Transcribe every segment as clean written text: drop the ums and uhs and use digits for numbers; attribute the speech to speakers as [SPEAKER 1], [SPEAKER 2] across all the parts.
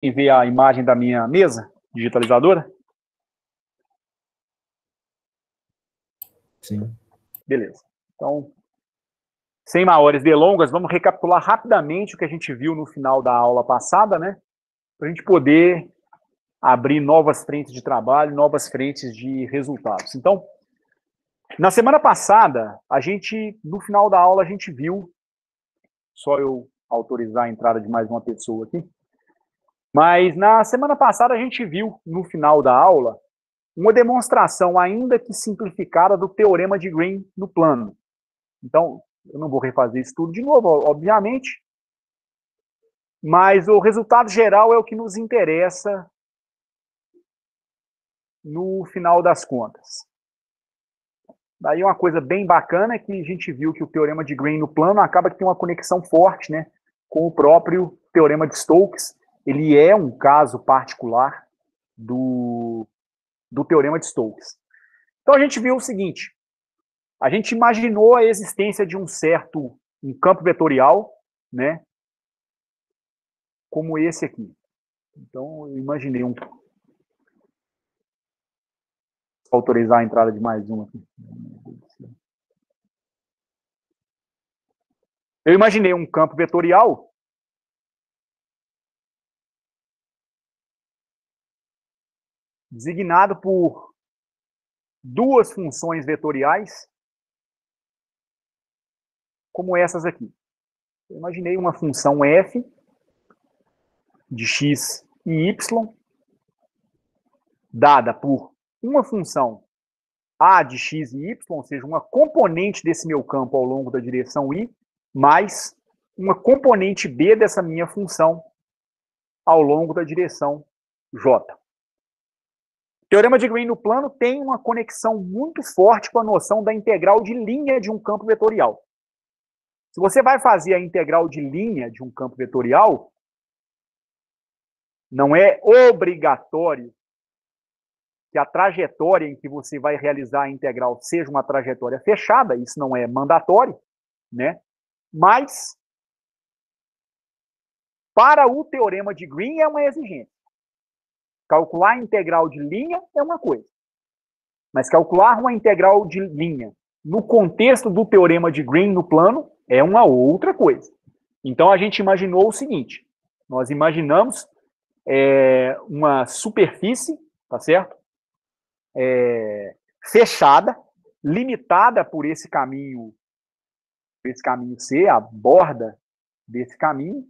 [SPEAKER 1] E ver a imagem da minha mesa digitalizadora?
[SPEAKER 2] Sim.
[SPEAKER 1] Beleza. Então, sem maiores delongas, vamos recapitular rapidamente o que a gente viu no final da aula passada, né? Para a gente poder abrir novas frentes de trabalho, novas frentes de resultados. Então, na semana passada, no final da aula, a gente viu, só eu autorizar a entrada de mais uma pessoa aqui, mas na semana passada a gente viu, no final da aula, uma demonstração, ainda que simplificada, do teorema de Green no plano. Então, eu não vou refazer isso tudo de novo, obviamente, mas o resultado geral é o que nos interessa no final das contas. Daí uma coisa bem bacana é que a gente viu que o teorema de Green no plano acaba que tem uma conexão forte, né, com o próprio teorema de Stokes. Ele é um caso particular do teorema de Stokes. Então a gente viu o seguinte, a gente imaginou a existência de um campo vetorial, né, como esse aqui. Então eu imaginei autorizar a entrada de mais um aqui. Eu imaginei um campo vetorial designado por duas funções vetoriais, como essas aqui. Eu imaginei uma função f de x e y, dada por uma função a de x e y, ou seja, uma componente desse meu campo ao longo da direção i, mais uma componente b dessa minha função ao longo da direção j. O teorema de Green no plano tem uma conexão muito forte com a noção da integral de linha de um campo vetorial. Se você vai fazer a integral de linha de um campo vetorial, não é obrigatório que a trajetória em que você vai realizar a integral seja uma trajetória fechada, isso não é mandatório, né? Mas, para o teorema de Green é uma exigência. Calcular a integral de linha é uma coisa, mas calcular uma integral de linha no contexto do teorema de Green no plano é uma outra coisa. Então a gente imaginou o seguinte, nós imaginamos uma superfície, tá certo? Fechada, limitada por esse caminho C, a borda desse caminho,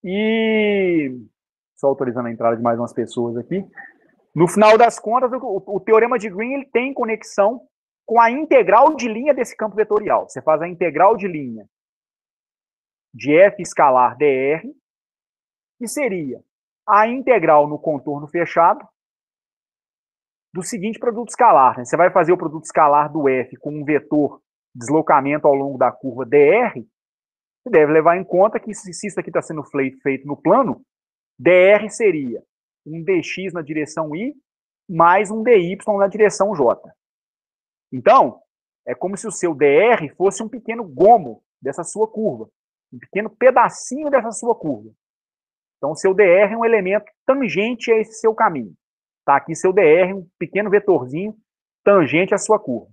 [SPEAKER 1] e só autorizando a entrada de mais umas pessoas aqui. No final das contas, o teorema de Green ele tem conexão com a integral de linha desse campo vetorial. Você faz a integral de linha de f escalar dr, que seria a integral no contorno fechado do seguinte produto escalar. Né? Você vai fazer o produto escalar do f com um vetor deslocamento ao longo da curva dr, você deve levar em conta que se isso aqui está sendo feito no plano, dr seria um dx na direção i mais um dy na direção j. Então, é como se o seu dr fosse um pequeno gomo dessa sua curva, um pequeno pedacinho dessa sua curva. Então, o seu dr é um elemento tangente a esse seu caminho. Está aqui seu dr, um pequeno vetorzinho tangente à sua curva.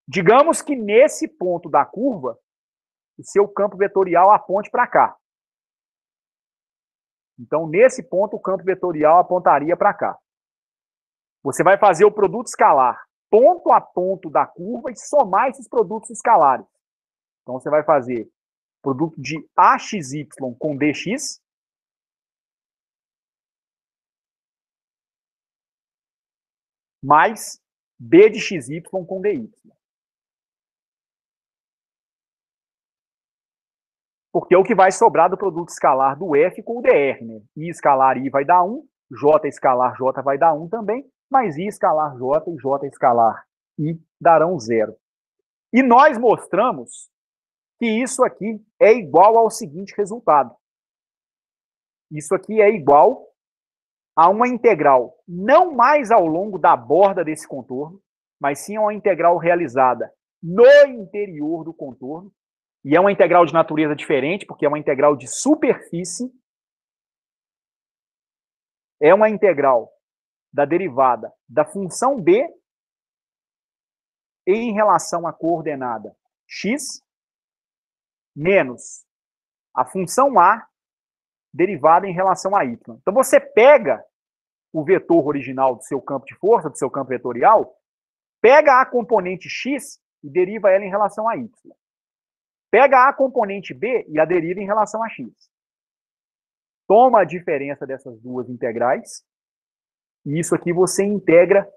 [SPEAKER 1] Digamos que nesse ponto da curva, o seu campo vetorial aponte para cá. Então, nesse ponto, o campo vetorial apontaria para cá. Você vai fazer o produto escalar ponto a ponto da curva e somar esses produtos escalares. Então, você vai fazer produto de AXY com DX, mais B de XY com DY. Porque é o que vai sobrar do produto escalar do F com o DR. Né? I escalar I vai dar 1, J escalar J vai dar 1 também, mas I escalar J e J escalar I darão 0. E nós mostramos que isso aqui é igual ao seguinte resultado. Isso aqui é igual a uma integral não mais ao longo da borda desse contorno, mas sim a uma integral realizada no interior do contorno, e é uma integral de natureza diferente, porque é uma integral de superfície, é uma integral da derivada da função b em relação à coordenada x menos a função a derivada em relação a y. Então, você pega o vetor original do seu campo de força, do seu campo vetorial, pega a componente x e deriva ela em relação a y. Pega a componente b e a deriva em relação a x. Toma a diferença dessas duas integrais, e isso aqui você integra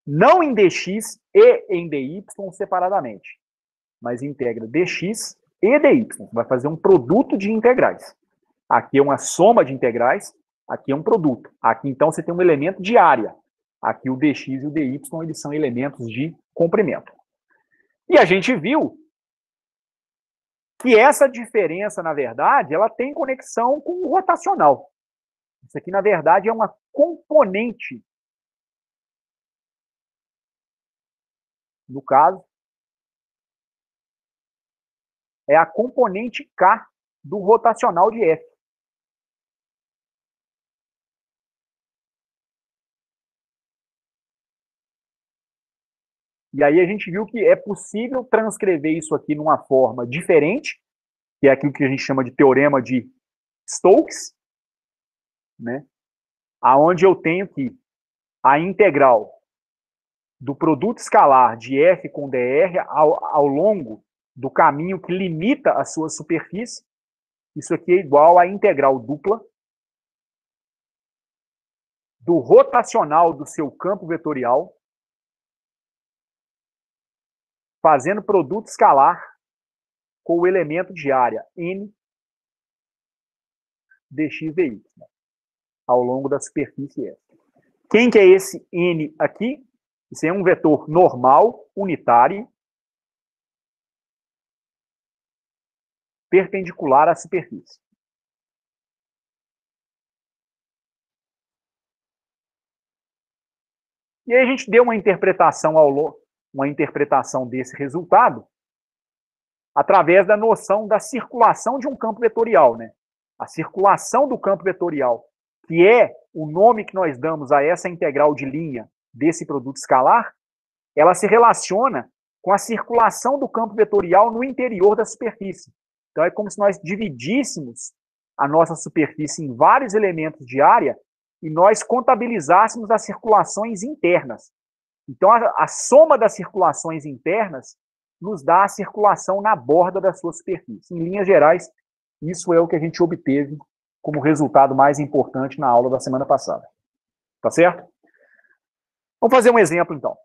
[SPEAKER 1] não em dx e em dy separadamente, mas integra dx e dy. Vai fazer um produto de integrais. Aqui é uma soma de integrais, aqui é um produto. Aqui, então, você tem um elemento de área. Aqui o dx e o dy, eles são elementos de comprimento. E a gente viu que essa diferença, na verdade, ela tem conexão com o rotacional. Isso aqui, na verdade, é uma componente. No caso, é a componente K do rotacional de F. E aí a gente viu que é possível transcrever isso aqui numa forma diferente, que é aquilo que a gente chama de teorema de Stokes, né? Aonde eu tenho que a integral do produto escalar de F com dr ao longo do caminho que limita a sua superfície, isso aqui é igual à integral dupla do rotacional do seu campo vetorial fazendo produto escalar com o elemento de área n dx dy ao longo da superfície F. Quem que é esse n aqui? Isso é um vetor normal, unitário, perpendicular à superfície. E aí a gente deu uma interpretação desse resultado através da noção da circulação de um campo vetorial, né? A circulação do campo vetorial, que é o nome que nós damos a essa integral de linha desse produto escalar, ela se relaciona com a circulação do campo vetorial no interior da superfície. Então, é como se nós dividíssemos a nossa superfície em vários elementos de área e nós contabilizássemos as circulações internas. Então, a soma das circulações internas nos dá a circulação na borda da sua superfície. Em linhas gerais, isso é o que a gente obteve como resultado mais importante na aula da semana passada. Tá certo? Vamos fazer um exemplo, então.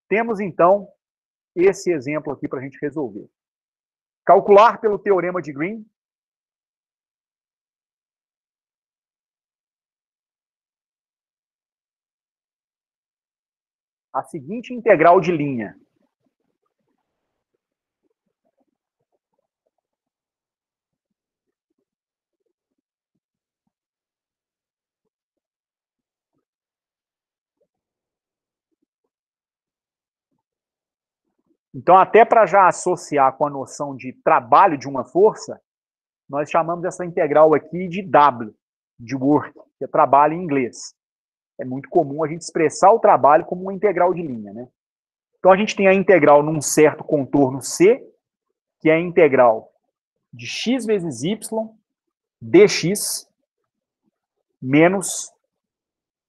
[SPEAKER 1] Temos, então, esse exemplo aqui para a gente resolver. Calcular pelo teorema de Green a seguinte integral de linha. Então, até para já associar com a noção de trabalho de uma força, nós chamamos essa integral aqui de W, de work, que é trabalho em inglês. É muito comum a gente expressar o trabalho como uma integral de linha, né? Então, a gente tem a integral num certo contorno C, que é a integral de x vezes y dx menos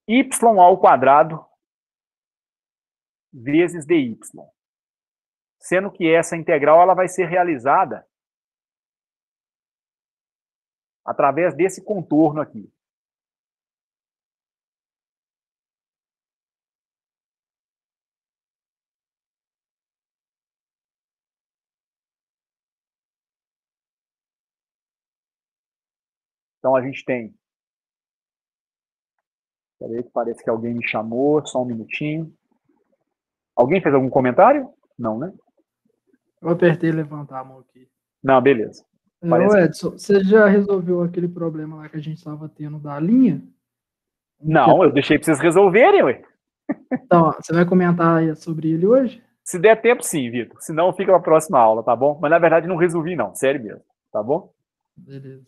[SPEAKER 1] y ao quadrado vezes dy. Sendo que essa integral ela vai ser realizada através desse contorno aqui. Então, a gente tem... Peraí, que parece que alguém me chamou, só um minutinho. Alguém fez algum comentário? Não, né?
[SPEAKER 2] Eu apertei levantar a mão aqui.
[SPEAKER 1] Não, beleza.
[SPEAKER 2] Ô Edson, você já resolveu aquele problema lá que a gente estava tendo da linha?
[SPEAKER 1] Não, eu deixei para vocês resolverem, ué.
[SPEAKER 2] Então, você vai comentar sobre ele hoje?
[SPEAKER 1] Se der tempo, sim, Vitor. Senão fica para a próxima aula, tá bom? Mas, na verdade, não resolvi, não. Sério mesmo. Tá bom?
[SPEAKER 2] Beleza.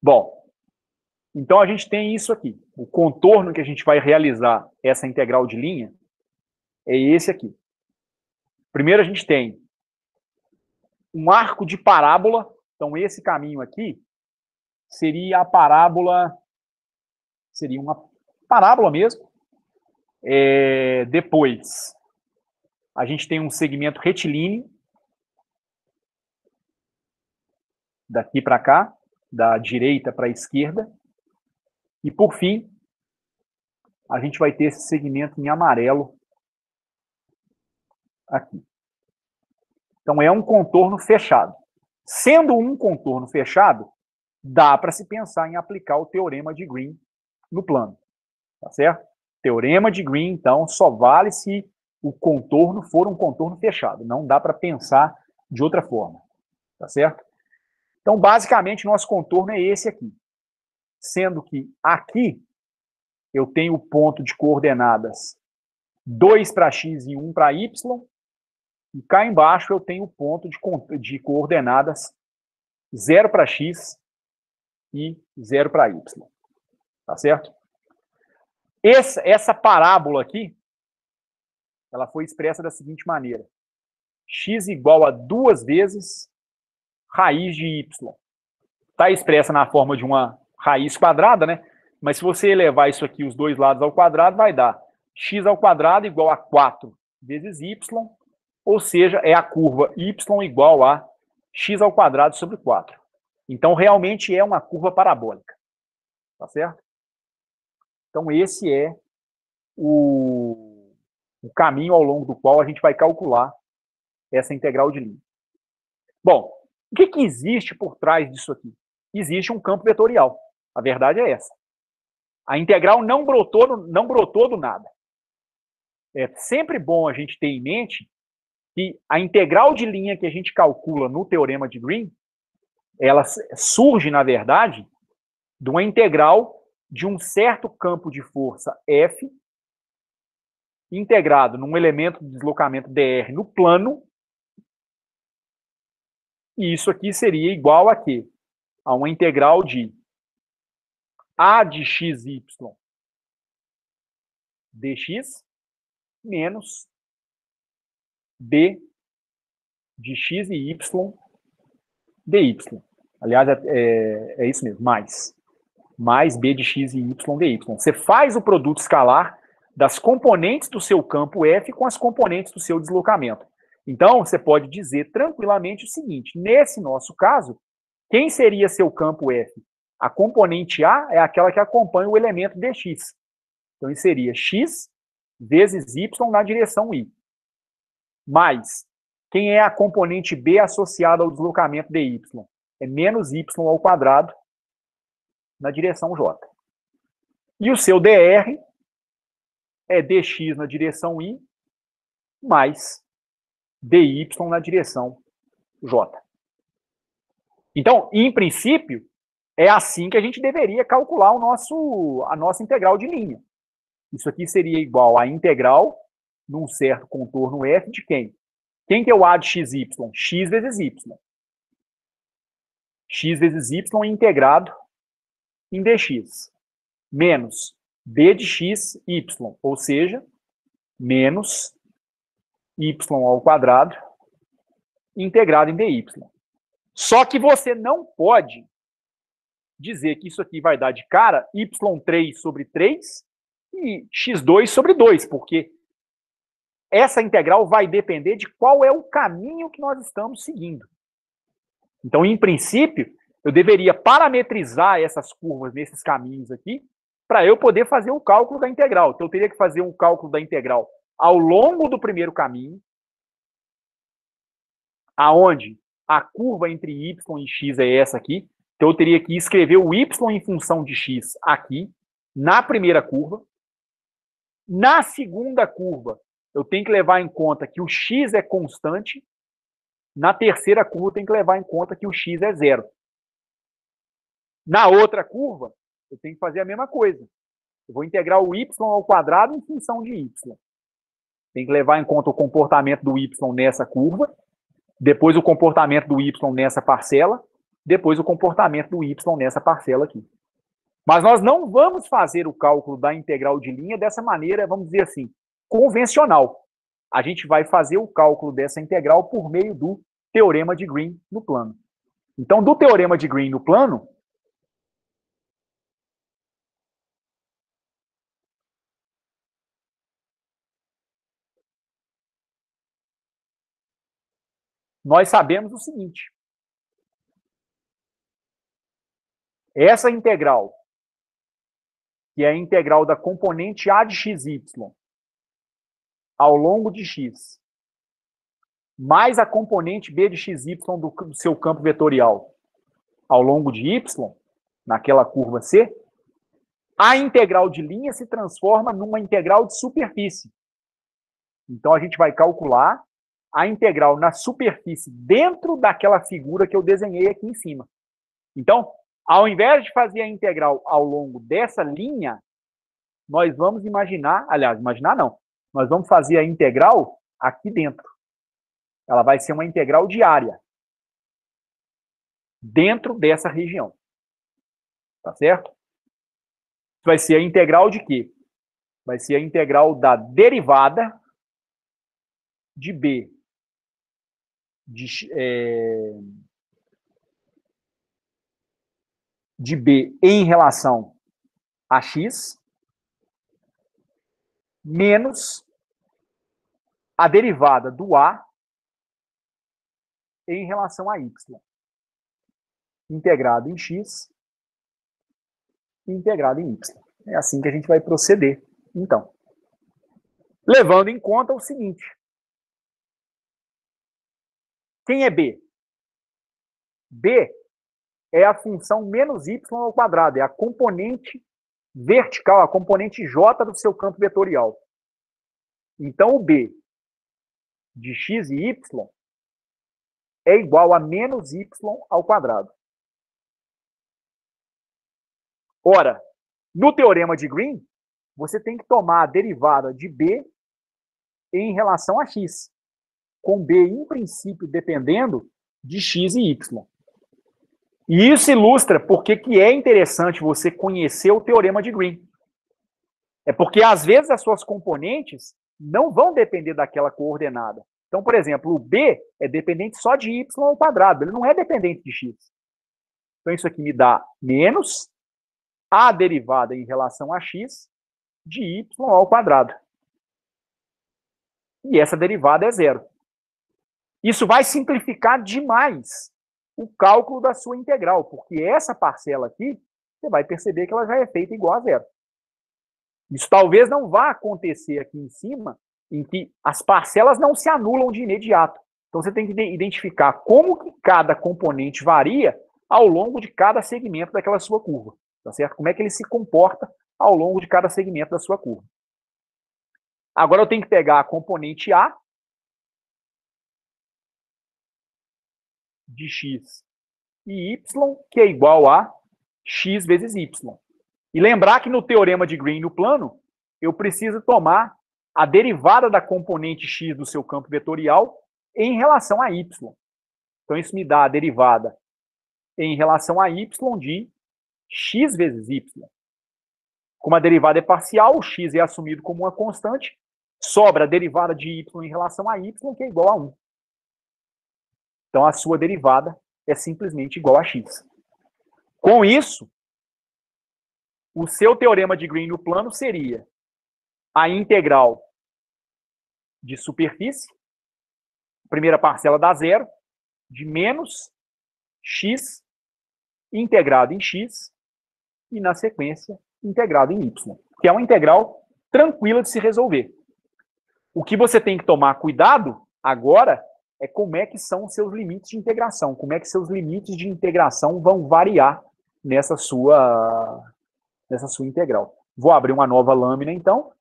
[SPEAKER 1] Bom, Então, a gente tem isso aqui. O contorno que a gente vai realizar essa integral de linha é esse aqui. Primeiro, a gente tem um arco de parábola. Então, esse caminho aqui seria a parábola... Seria uma parábola mesmo. Depois, a gente tem um segmento retilíneo. Daqui para cá, da direita para a esquerda. E, por fim, a gente vai ter esse segmento em amarelo aqui. Então, é um contorno fechado. Sendo um contorno fechado, dá para se pensar em aplicar o teorema de Green no plano. Tá certo? Teorema de Green, então, só vale se o contorno for um contorno fechado. Não dá para pensar de outra forma. Tá certo? Então, basicamente, nosso contorno é esse aqui. Sendo que aqui eu tenho o ponto de coordenadas 2 para x e 1 para y, e cá embaixo eu tenho o ponto de coordenadas 0 para x e 0 para y. Tá certo? Essa parábola aqui, ela foi expressa da seguinte maneira. X igual a 2 vezes raiz de y. Está expressa na forma de uma raiz quadrada, né? Mas se você elevar isso aqui, os dois lados ao quadrado, vai dar x ao quadrado igual a 4 vezes y, ou seja, é a curva y igual a x ao quadrado sobre 4. Então, realmente é uma curva parabólica. Tá certo? Então, esse é o caminho ao longo do qual a gente vai calcular essa integral de linha. Bom, o que existe por trás disso aqui? Existe um campo vetorial. A verdade é essa. A integral não brotou do nada. É sempre bom a gente ter em mente que a integral de linha que a gente calcula no teorema de Green, ela surge, na verdade, de uma integral de um certo campo de força F integrado num elemento de deslocamento dr no plano, e isso aqui seria igual a quê? A uma integral de a de xy dx menos b de x e y dy. Aliás, é isso mesmo, mais b de x e y dy. Você faz o produto escalar das componentes do seu campo F com as componentes do seu deslocamento. Então, você pode dizer tranquilamente o seguinte, nesse nosso caso, quem seria seu campo F? A componente A é aquela que acompanha o elemento dx. Então, isso seria x vezes y na direção y. Mais, quem é a componente B associada ao deslocamento dy? É menos y ao quadrado na direção j. E o seu dr é dx na direção y mais dy na direção j. Então, em princípio, é assim que a gente deveria calcular a nossa integral de linha. Isso aqui seria igual a integral num certo contorno f de quem? Quem que é o a de xy? X vezes y. X vezes y integrado em dx. Menos b de x, y. Ou seja, menos y ao quadrado integrado em dy. Só que você não pode dizer que isso aqui vai dar de cara y3 sobre 3 e x2 sobre 2, porque essa integral vai depender de qual é o caminho que nós estamos seguindo. Então, em princípio, eu deveria parametrizar essas curvas nesses caminhos aqui para eu poder fazer o cálculo da integral. Então, eu teria que fazer um cálculo da integral ao longo do primeiro caminho, aonde a curva entre y e x é essa aqui. Então, eu teria que escrever o y em função de x aqui, na primeira curva. Na segunda curva, eu tenho que levar em conta que o x é constante. Na terceira curva, eu tenho que levar em conta que o x é zero. Na outra curva, eu tenho que fazer a mesma coisa. Eu vou integrar o y ao quadrado em função de y. Tem que levar em conta o comportamento do y nessa curva, depois o comportamento do y nessa parcela, depois o comportamento do y nessa parcela aqui. Mas nós não vamos fazer o cálculo da integral de linha dessa maneira, vamos dizer assim, convencional. A gente vai fazer o cálculo dessa integral por meio do teorema de Green no plano. Então, do teorema de Green no plano, nós sabemos o seguinte. Essa integral, que é a integral da componente a de xy ao longo de x, mais a componente b de xy do seu campo vetorial ao longo de y, naquela curva C, a integral de linha se transforma numa integral de superfície. Então, a gente vai calcular a integral na superfície dentro daquela figura que eu desenhei aqui em cima. Então, ao invés de fazer a integral ao longo dessa linha, nós vamos imaginar não, nós vamos fazer a integral aqui dentro. Ela vai ser uma integral diária dentro dessa região. Tá certo? Vai ser a integral de quê? Vai ser a integral da derivada de B de B em relação a x menos a derivada do A em relação a y. Integrado em x e integrado em y. É assim que a gente vai proceder, então. Levando em conta o seguinte. Quem é B? B é a função menos y ao quadrado, é a componente vertical, a componente j do seu campo vetorial. Então, o B de x e y é igual a menos y ao quadrado. Ora, no teorema de Green, você tem que tomar a derivada de B em relação a x, com B, em princípio, dependendo de x e y. E isso ilustra por que é interessante você conhecer o teorema de Green. É porque, às vezes, as suas componentes não vão depender daquela coordenada. Então, por exemplo, o B é dependente só de y ao quadrado, ele não é dependente de x. Então, isso aqui me dá menos a derivada em relação a x de y ao quadrado. E essa derivada é zero. Isso vai simplificar demais o cálculo da sua integral, porque essa parcela aqui, você vai perceber que ela já é feita igual a zero. Isso talvez não vá acontecer aqui em cima, em que as parcelas não se anulam de imediato. Então, você tem que identificar como que cada componente varia ao longo de cada segmento daquela sua curva. Tá certo? Como é que ele se comporta ao longo de cada segmento da sua curva. Agora, eu tenho que pegar a componente A de x e y, que é igual a x vezes y. E lembrar que no teorema de Green no plano, eu preciso tomar a derivada da componente x do seu campo vetorial em relação a y. Então, isso me dá a derivada em relação a y de x vezes y. Como a derivada é parcial, o x é assumido como uma constante, sobra a derivada de y em relação a y, que é igual a 1. Então, a sua derivada é simplesmente igual a x. Com isso, o seu teorema de Green no plano seria a integral de superfície, primeira parcela dá zero, de menos x integrado em x e, na sequência, integrado em y, que é uma integral tranquila de se resolver. O que você tem que tomar cuidado agora é como é que são os seus limites de integração, como é que seus limites de integração vão variar nessa sua integral. Vou abrir uma nova lâmina, então,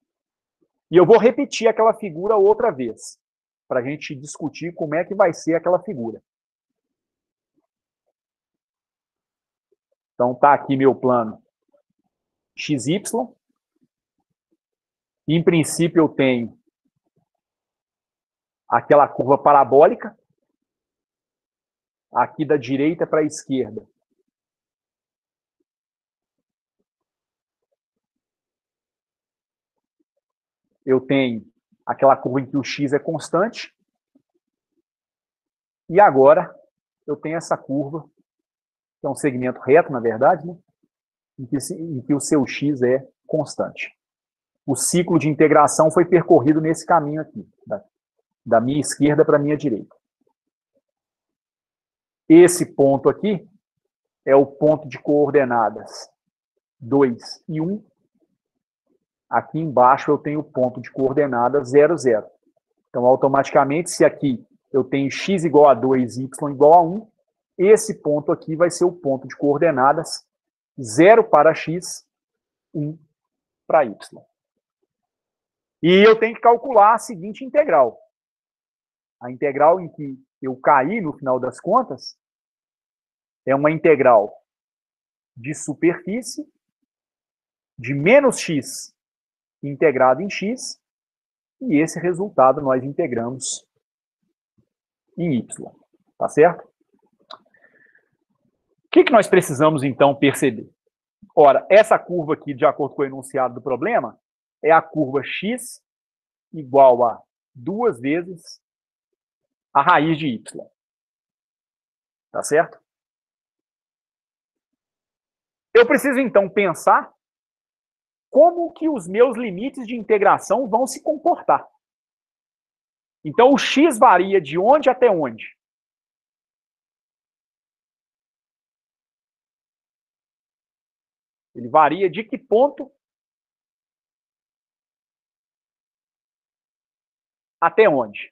[SPEAKER 1] e eu vou repetir aquela figura outra vez, para a gente discutir como é que vai ser aquela figura. Então, está aqui meu plano XY. Em princípio, eu tenho aquela curva parabólica. Aqui da direita para a esquerda. eu tenho aquela curva em que o x é constante, e agora eu tenho essa curva, que é um segmento reto, na verdade, né? em que o seu x é constante. O ciclo de integração foi percorrido nesse caminho aqui, da minha esquerda para a minha direita. Esse ponto aqui é o ponto de coordenadas 2 e 1. Aqui embaixo eu tenho o ponto de coordenadas 0, 0. Então, automaticamente, se aqui eu tenho x igual a 2 e y igual a 1, esse ponto aqui vai ser o ponto de coordenadas 0 para x, 1 para y. E eu tenho que calcular a seguinte integral. A integral em que eu caí, no final das contas, é uma integral de superfície de menos x integrado em x, e esse resultado nós integramos em y. Tá certo? O que nós precisamos, então, perceber? Ora, essa curva aqui, de acordo com o enunciado do problema, é a curva x igual a 2 vezes a raiz de y. Tá certo? Eu preciso, então, pensar como que os meus limites de integração vão se comportar. Então, o x varia de onde até onde? Ele varia de que ponto até onde?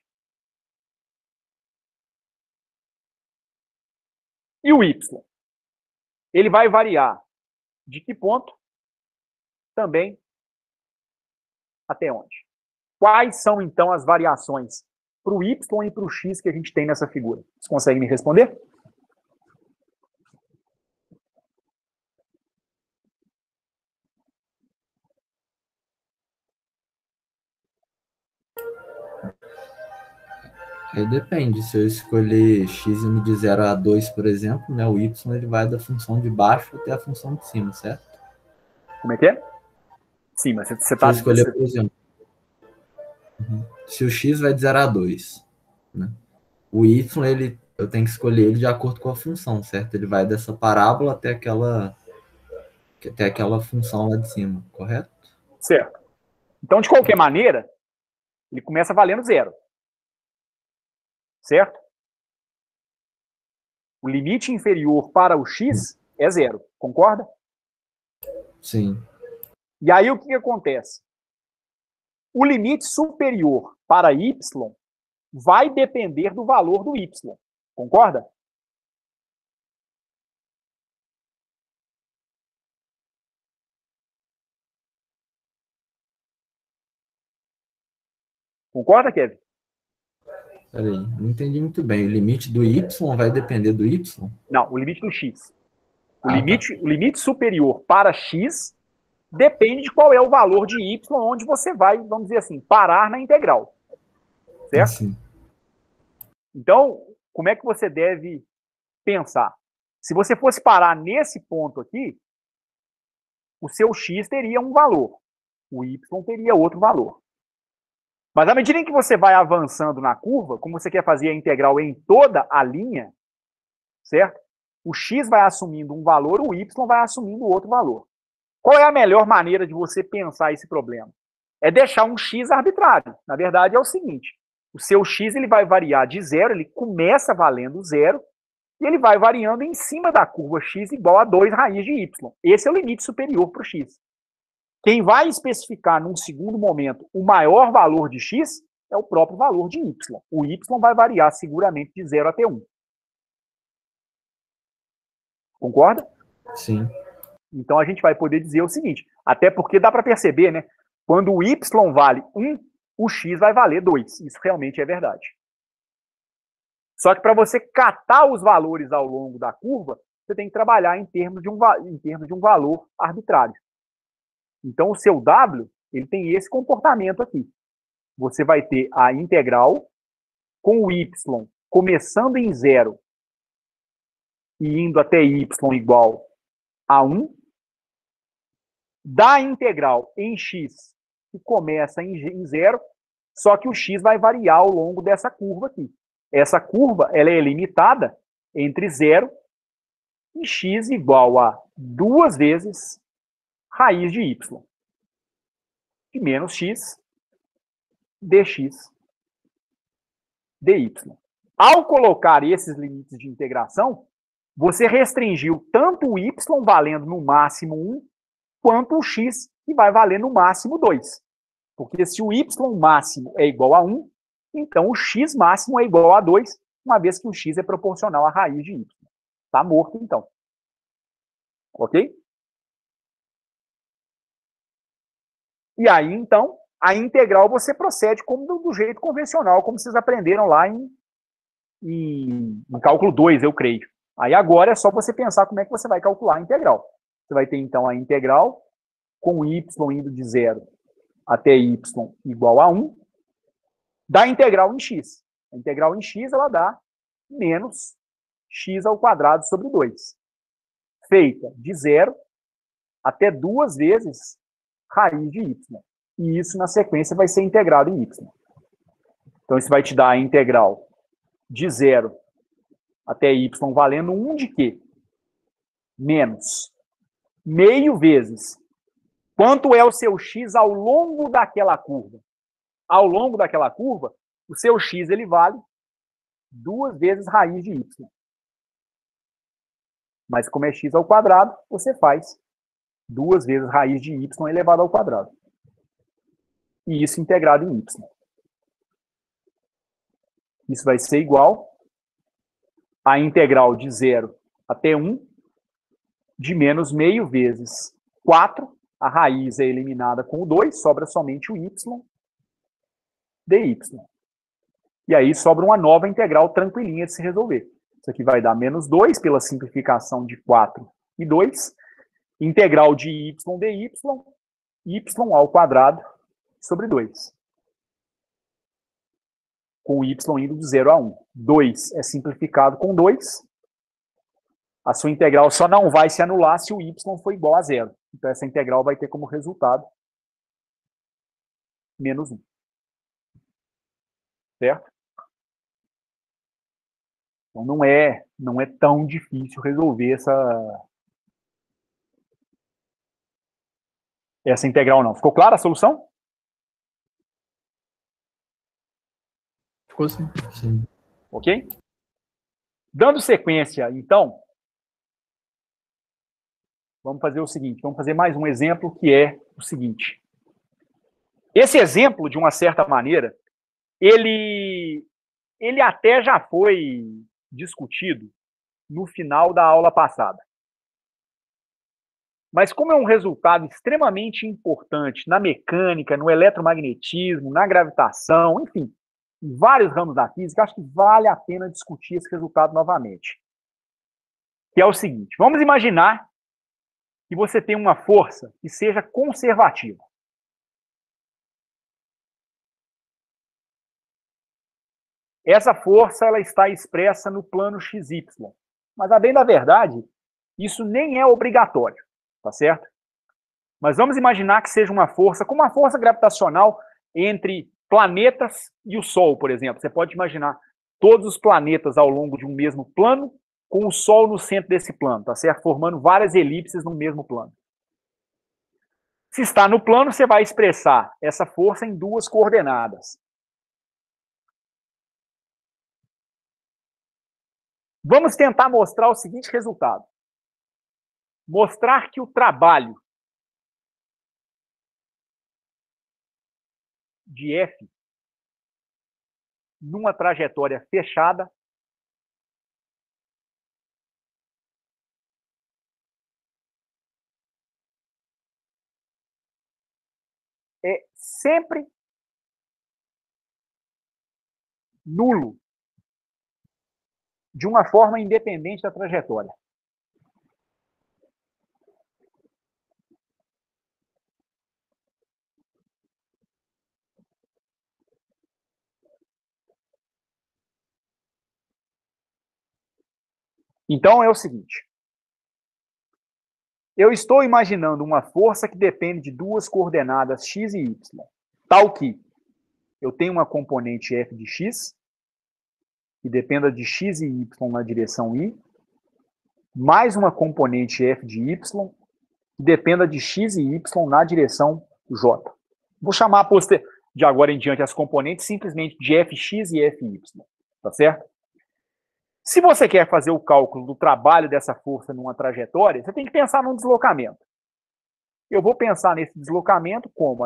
[SPEAKER 1] E o y? Ele vai variar de que ponto também até onde? Quais são, então, as variações para o y e para o x que a gente tem nessa figura? Vocês conseguem me responder?
[SPEAKER 3] Aí depende, se eu escolher x indo de 0 a 2, por exemplo, né, o y ele vai da função de baixo até a função de cima, certo?
[SPEAKER 1] Como é que é? Sim, mas você está...
[SPEAKER 3] Se eu escolher, por exemplo, se o x vai de 0 a 2, né, o y eu tenho que escolher ele de acordo com a função, certo? Ele vai dessa parábola até aquela função lá de cima, correto?
[SPEAKER 1] Certo. Então, de qualquer maneira, ele começa valendo 0. Certo? O limite inferior para o x é 0. Concorda?
[SPEAKER 3] Sim.
[SPEAKER 1] E aí o que acontece? O limite superior para y vai depender do valor do y. Concorda? Concorda, Kevin?
[SPEAKER 3] Peraí, não entendi muito bem. O limite do y vai depender do y?
[SPEAKER 1] Não, o limite do x. O
[SPEAKER 3] Tá.
[SPEAKER 1] limite superior para x depende de qual é o valor de y, onde você vai, vamos dizer assim, parar na integral. Certo?
[SPEAKER 3] Sim.
[SPEAKER 1] Então, como é que você deve pensar? Se você fosse parar nesse ponto aqui, o seu x teria um valor, o y teria outro valor. Mas à medida em que você vai avançando na curva, como você quer fazer a integral em toda a linha, certo? O x vai assumindo um valor, o y vai assumindo outro valor. Qual é a melhor maneira de você pensar esse problema? É deixar um x arbitrário. Na verdade, é o seguinte, o seu x ele vai variar de 0, ele começa valendo 0, e ele vai variando em cima da curva x igual a 2 raiz de y. Esse é o limite superior para o x. Quem vai especificar num segundo momento o maior valor de x é o próprio valor de y. O y vai variar seguramente de 0 até 1. Concorda?
[SPEAKER 3] Sim.
[SPEAKER 1] Então a gente vai poder dizer o seguinte, até porque dá para perceber, né? Quando o y vale 1, o x vai valer 2. Isso realmente é verdade. Só que para você catar os valores ao longo da curva, você tem que trabalhar em termos de um valor arbitrário. Então, o seu W, ele tem esse comportamento aqui. Você vai ter a integral com o y começando em 0 e indo até y igual a 1, da integral em x que começa em zero, só que o x vai variar ao longo dessa curva aqui. Essa curva ela é limitada entre zero e x igual a 2 vezes raiz de y, de menos x dx dy. Ao colocar esses limites de integração, você restringiu tanto o y valendo no máximo 1, quanto o x que vai valer no máximo 2. Porque se o y máximo é igual a 1, então o x máximo é igual a 2, uma vez que o x é proporcional à raiz de y. Está morto, então. Ok? E aí, então, a integral você procede como do jeito convencional, como vocês aprenderam lá em cálculo 2, eu creio. Aí agora é só você pensar como é que você vai calcular a integral. Você vai ter, então, a integral com y indo de 0 até y igual a 1, da integral em x. A integral em x, ela dá menos x ao quadrado sobre 2. Feita de 0 até 2 vezes raiz de y. E isso, na sequência, vai ser integrado em y. Então, isso vai te dar a integral de 0 até y valendo 1 de quê? Menos meio vezes quanto é o seu x ao longo daquela curva. Ao longo daquela curva, o seu x ele vale 2 vezes raiz de y. Mas como é x ao quadrado, você faz 2 vezes raiz de y elevado ao quadrado. E isso integrado em y. Isso vai ser igual a integral de 0 até 1 de menos meio vezes 4. A raiz é eliminada com o 2, sobra somente o y dy. E aí sobra uma nova integral tranquilinha de se resolver. Isso aqui vai dar menos 2 pela simplificação de 4 e 2. Integral de y dy, y ao quadrado sobre 2. Com o y indo de 0 a 1. 2 é simplificado com 2. A sua integral só não vai se anular se o y for igual a 0. Então, essa integral vai ter como resultado menos 1. Certo? Então, não é tão difícil resolver essa integral, não. Ficou clara a solução?
[SPEAKER 2] Ficou sim.
[SPEAKER 3] Sim.
[SPEAKER 1] Ok? Dando sequência, então, vamos fazer o seguinte. Vamos fazer mais um exemplo, que é o seguinte. Esse exemplo, de uma certa maneira, ele até já foi discutido no final da aula passada. Mas como é um resultado extremamente importante na mecânica, no eletromagnetismo, na gravitação, enfim, em vários ramos da física, acho que vale a pena discutir esse resultado novamente. Que é o seguinte, vamos imaginar que você tem uma força que seja conservativa. Essa força ela está expressa no plano XY. Mas, a bem da verdade, isso nem é obrigatório, tá certo? Mas vamos imaginar que seja uma força, como uma força gravitacional entre planetas e o Sol, por exemplo. Você pode imaginar todos os planetas ao longo de um mesmo plano, com o Sol no centro desse plano, tá certo? Formando várias elipses no mesmo plano. Se está no plano, você vai expressar essa força em duas coordenadas. Vamos tentar mostrar o seguinte resultado. Mostrar que o trabalho de F numa trajetória fechada é sempre nulo de uma forma independente da trajetória. Então, é o seguinte. Eu estou imaginando uma força que depende de duas coordenadas x e y, tal que eu tenho uma componente f de x, que dependa de x e y na direção y, mais uma componente f de y, que dependa de x e y na direção j. Vou chamar de agora em diante as componentes simplesmente de fx e fy, tá certo? Se você quer fazer o cálculo do trabalho dessa força numa trajetória, você tem que pensar num deslocamento. Eu vou pensar nesse deslocamento como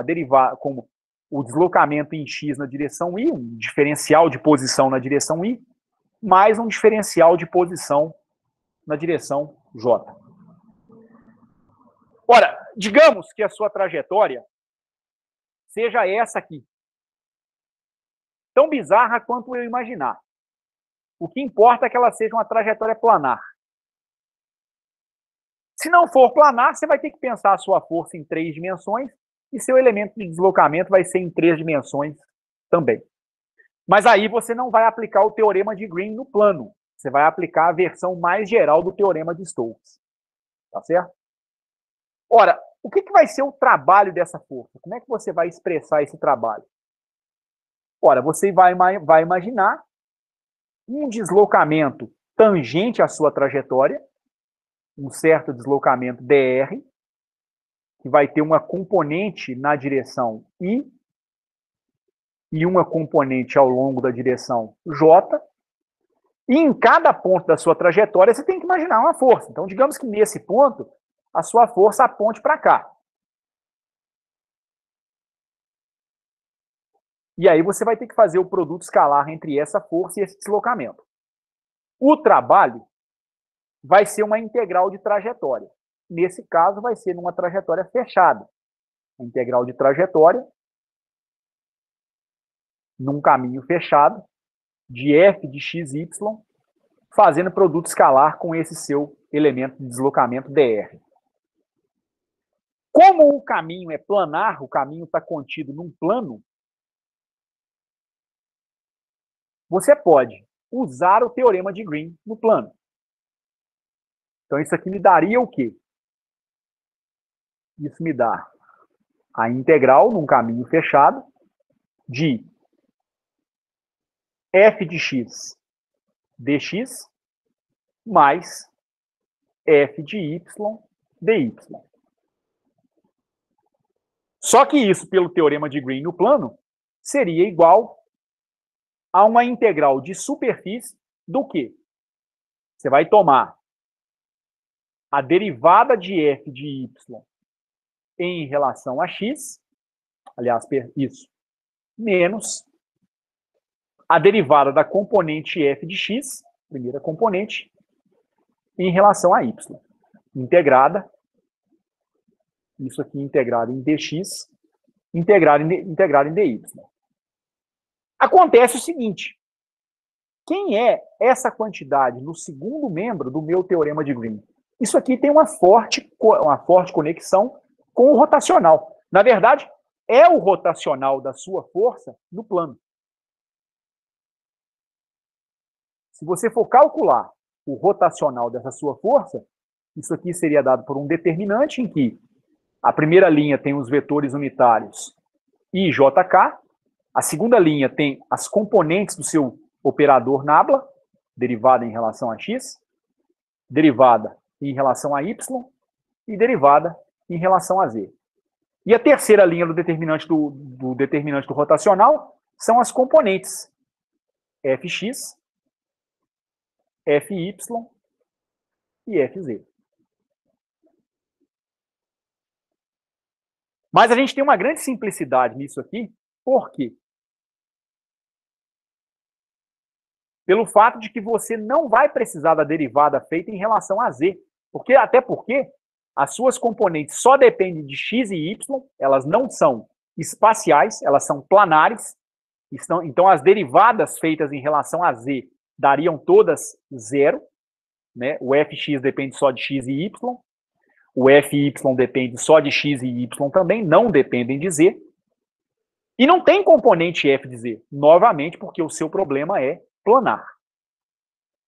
[SPEAKER 1] o deslocamento em x na direção y, um diferencial de posição na direção y, mais um diferencial de posição na direção j. Ora, digamos que a sua trajetória seja essa aqui. Tão bizarra quanto eu imaginar. O que importa é que ela seja uma trajetória planar. Se não for planar, você vai ter que pensar a sua força em 3 dimensões e seu elemento de deslocamento vai ser em 3 dimensões também. Mas aí você não vai aplicar o teorema de Green no plano. Você vai aplicar a versão mais geral do teorema de Stokes. Tá certo? Ora, o que vai ser o trabalho dessa força? Como é que você vai expressar esse trabalho? Ora, você vai imaginar um deslocamento tangente à sua trajetória, um certo deslocamento dr, que vai ter uma componente na direção y e uma componente ao longo da direção j, e em cada ponto da sua trajetória você tem que imaginar uma força. Então, digamos que nesse ponto, a sua força aponte para cá. E aí você vai ter que fazer o produto escalar entre essa força e esse deslocamento. O trabalho vai ser uma integral de trajetória. Nesse caso, vai ser numa trajetória fechada. A integral de trajetória num caminho fechado de f de xy, fazendo produto escalar com esse seu elemento de deslocamento dr. Como o caminho é planar, o caminho está contido num plano, você pode usar o teorema de Green no plano. Então, isso aqui me daria o quê? Isso me dá a integral num caminho fechado de f de x dx mais f de y dy. Só que isso, pelo teorema de Green no plano, seria igual a uma integral de superfície do quê? Você vai tomar a derivada de f de y em relação a x, aliás, isso, menos a derivada da componente f de x, primeira componente, em relação a y. Integrada, isso aqui integrado em dx, integrado em dy. Acontece o seguinte, quem é essa quantidade no segundo membro do meu teorema de Green? Isso aqui tem uma forte conexão com o rotacional. Na verdade, é o rotacional da sua força no plano. Se você for calcular o rotacional dessa sua força, isso aqui seria dado por um determinante em que a primeira linha tem os vetores unitários I e JK, a segunda linha tem as componentes do seu operador nabla, derivada em relação a x, derivada em relação a y e derivada em relação a z. E a terceira linha do determinante do rotacional são as componentes fx, fy e fz. Mas a gente tem uma grande simplicidade nisso aqui, por quê? Pelo fato de que você não vai precisar da derivada feita em relação a z. Até porque as suas componentes só dependem de x e y, elas não são espaciais, elas são planares. Então, as derivadas feitas em relação a z dariam todas zero. Né? O fx depende só de x e y. O fy depende só de x e y também, não dependem de z. E não tem componente f de z, novamente, porque o seu problema é planar.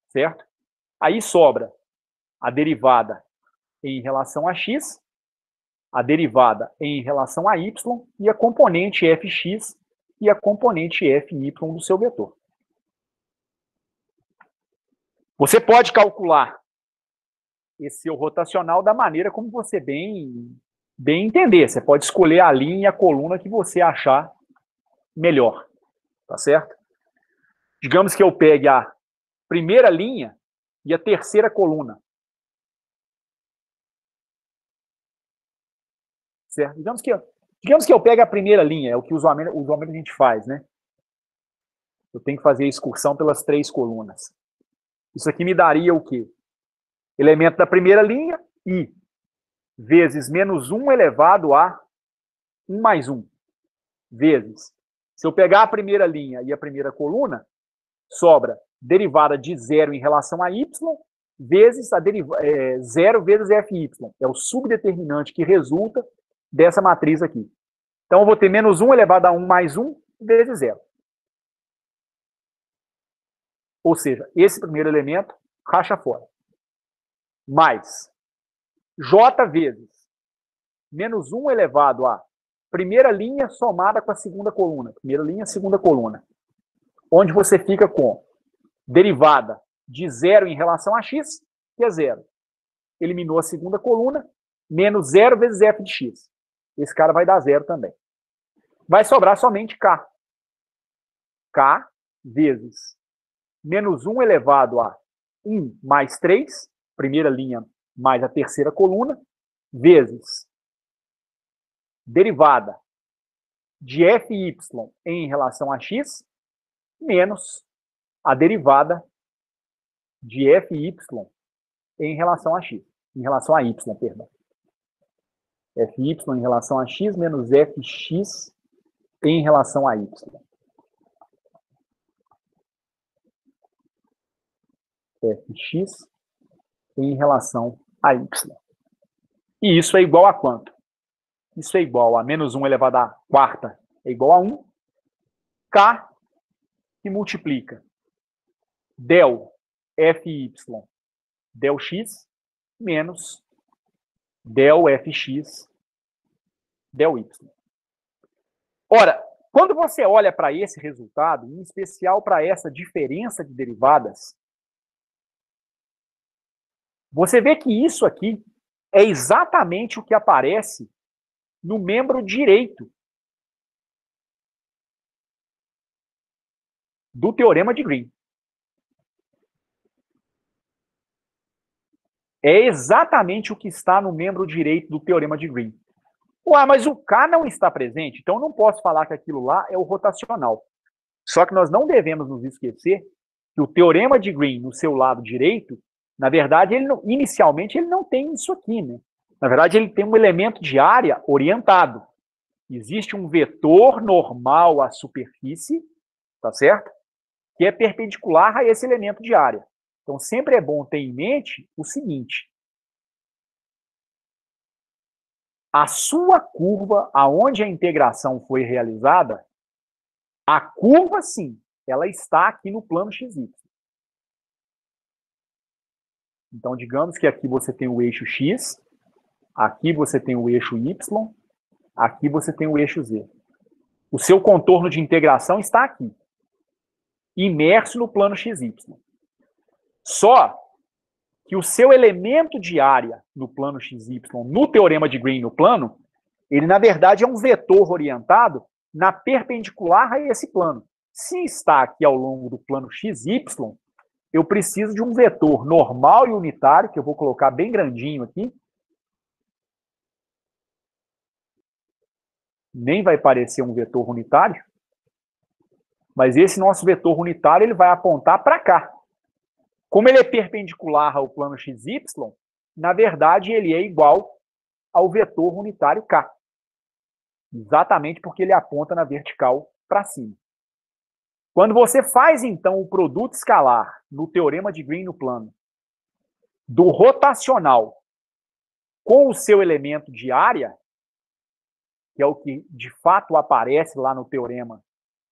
[SPEAKER 1] Certo? Aí sobra a derivada em relação a x, a derivada em relação a y e a componente fx e a componente fy do seu vetor. Você pode calcular esse seu rotacional da maneira como você bem entender. Você pode escolher a linha e a coluna que você achar melhor, tá certo? Digamos que eu pegue a primeira linha e a terceira coluna. Certo? Digamos que eu pegue a primeira linha, é o que usualmente a gente faz, né? Eu tenho que fazer a excursão pelas 3 colunas. Isso aqui me daria o quê? Elemento da primeira linha, i, vezes menos 1 elevado a 1 mais 1, vezes. Se eu pegar a primeira linha e a primeira coluna, sobra derivada de 0 em relação a y, vezes a 0 vezes fy. É o subdeterminante que resulta dessa matriz aqui. Então, eu vou ter menos 1 elevado a 1 mais 1 vezes 0. Ou seja, esse primeiro elemento racha fora. Mais j vezes menos 1 elevado a primeira linha somada com a segunda coluna. Primeira linha, segunda coluna. Onde você fica com derivada de 0 em relação a x, que é 0. Eliminou a segunda coluna, menos 0 vezes f de x. Esse cara vai dar 0 também. Vai sobrar somente k. K vezes menos 1 elevado a 1 mais 3, primeira linha mais a terceira coluna, vezes derivada de fy em relação a x, menos a derivada de fy em relação a x. Em relação a y, perdão. Fy em relação a x menos fx em relação a y. Fx em relação a y. E isso é igual a quanto? Isso é igual a menos 1 elevado à quarta é igual a 1. K que multiplica del fy del x menos del fx del y. Ora, quando você olha para esse resultado, em especial para essa diferença de derivadas, você vê que isso aqui é exatamente o que aparece no membro direito do teorema de Green. É exatamente o que está no membro direito do teorema de Green. Ué, mas o K não está presente, então eu não posso falar que aquilo lá é o rotacional. Só que nós não devemos nos esquecer que o teorema de Green, no seu lado direito, na verdade, inicialmente ele não tem isso aqui, né? Na verdade, ele tem um elemento de área orientado. Existe um vetor normal à superfície, tá certo? Que é perpendicular a esse elemento de área. Então, sempre é bom ter em mente o seguinte. A sua curva, aonde a integração foi realizada, a curva, sim, ela está aqui no plano XY. Então, digamos que aqui você tem o eixo X, aqui você tem o eixo Y, aqui você tem o eixo Z. O seu contorno de integração está aqui, imerso no plano XY. Só que o seu elemento de área no plano XY, no teorema de Green no plano, ele, na verdade, é um vetor orientado na perpendicular a esse plano. Se está aqui ao longo do plano XY, eu preciso de um vetor normal e unitário, que eu vou colocar bem grandinho aqui. Nem vai parecer um vetor unitário, mas esse nosso vetor unitário ele vai apontar para cá. Como ele é perpendicular ao plano XY, na verdade ele é igual ao vetor unitário K. Exatamente porque ele aponta na vertical para cima. Quando você faz, então, o produto escalar no teorema de Green no plano do rotacional com o seu elemento de área, que é o que de fato aparece lá no teorema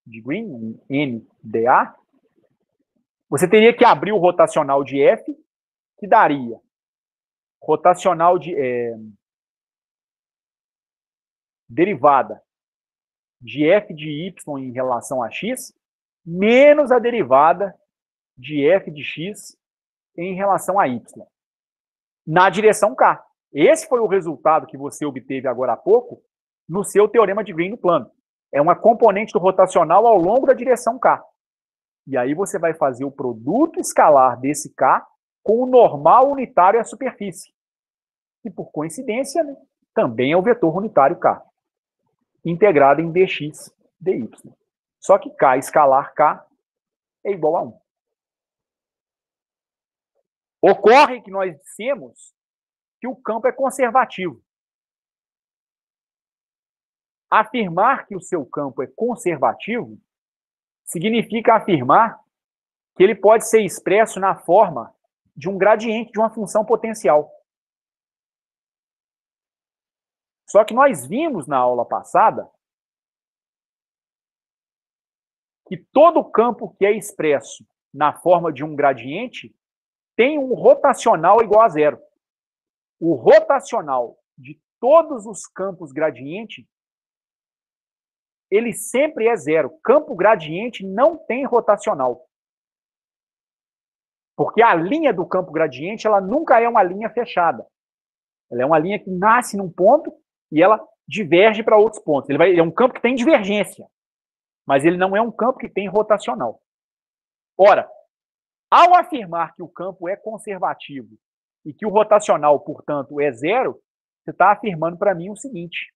[SPEAKER 1] de Green, NDA, você teria que abrir o rotacional de F, que daria rotacional de derivada de f de y em relação a x, menos a derivada de f de x em relação a y, na direção k. Esse foi o resultado que você obteve agora há pouco no seu teorema de Green no plano. É uma componente do rotacional ao longo da direção k. E aí você vai fazer o produto escalar desse k com o normal unitário à superfície. E por coincidência, né, também é o vetor unitário k, integrado em dx dy. Só que k escalar k é igual a 1. Ocorre que nós dissemos que o campo é conservativo. Afirmar que o seu campo é conservativo significa afirmar que ele pode ser expresso na forma de um gradiente de uma função potencial. Só que nós vimos na aula passada que todo campo que é expresso na forma de um gradiente tem um rotacional igual a zero. O rotacional de todos os campos gradiente, ele sempre é zero. Campo gradiente não tem rotacional. Porque a linha do campo gradiente, ela nunca é uma linha fechada. Ela é uma linha que nasce num ponto e ela diverge para outros pontos. Ele é um campo que tem divergência, mas ele não é um campo que tem rotacional. Ora, ao afirmar que o campo é conservativo e que o rotacional, portanto, é zero, você está afirmando para mim o seguinte: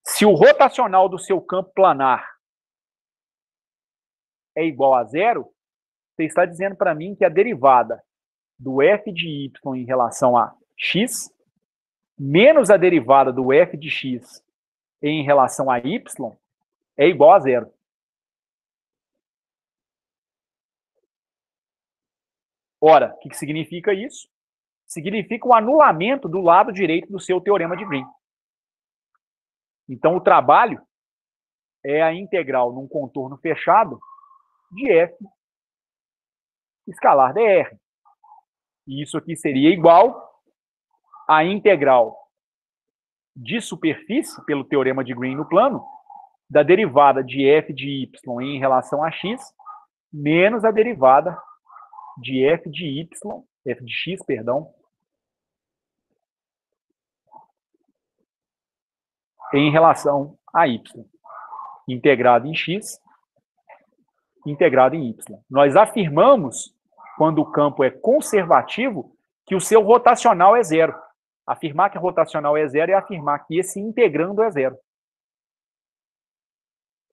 [SPEAKER 1] se o rotacional do seu campo planar é igual a zero, você está dizendo para mim que a derivada do f de y em relação a x, menos a derivada do f de x em relação a y, é igual a zero. Ora, o que significa isso? Significa um anulamento do lado direito do seu teorema de Green. Então, o trabalho é a integral num contorno fechado de f escalar dr. E isso aqui seria igual à integral de superfície, pelo teorema de Green no plano, da derivada de f de y em relação a x, menos a derivada de f de x, em relação a y, integrado em x, integrado em y. Nós afirmamos, quando o campo é conservativo, que o seu rotacional é zero. Afirmar que o rotacional é zero é afirmar que esse integrando é zero.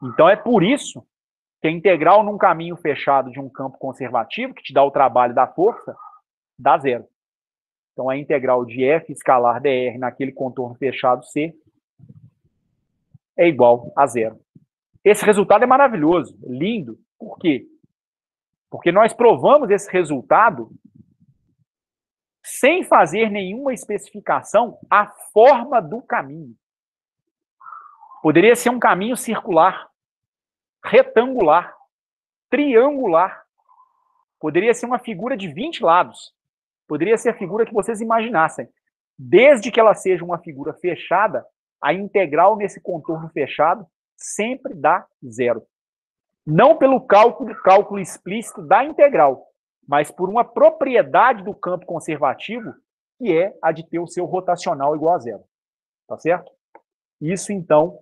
[SPEAKER 1] Então é por isso que a integral num caminho fechado de um campo conservativo, que te dá o trabalho da força, dá zero. Então a integral de f escalar dr naquele contorno fechado C é igual a zero. Esse resultado é maravilhoso, lindo. Por quê? Porque nós provamos esse resultado sem fazer nenhuma especificação à forma do caminho. Poderia ser um caminho circular, retangular, triangular. Poderia ser uma figura de 20 lados. Poderia ser a figura que vocês imaginassem. Desde que ela seja uma figura fechada, a integral nesse contorno fechado sempre dá zero. Não pelo cálculo explícito da integral, mas por uma propriedade do campo conservativo, que é a de ter o seu rotacional igual a zero. Tá certo? Isso, então,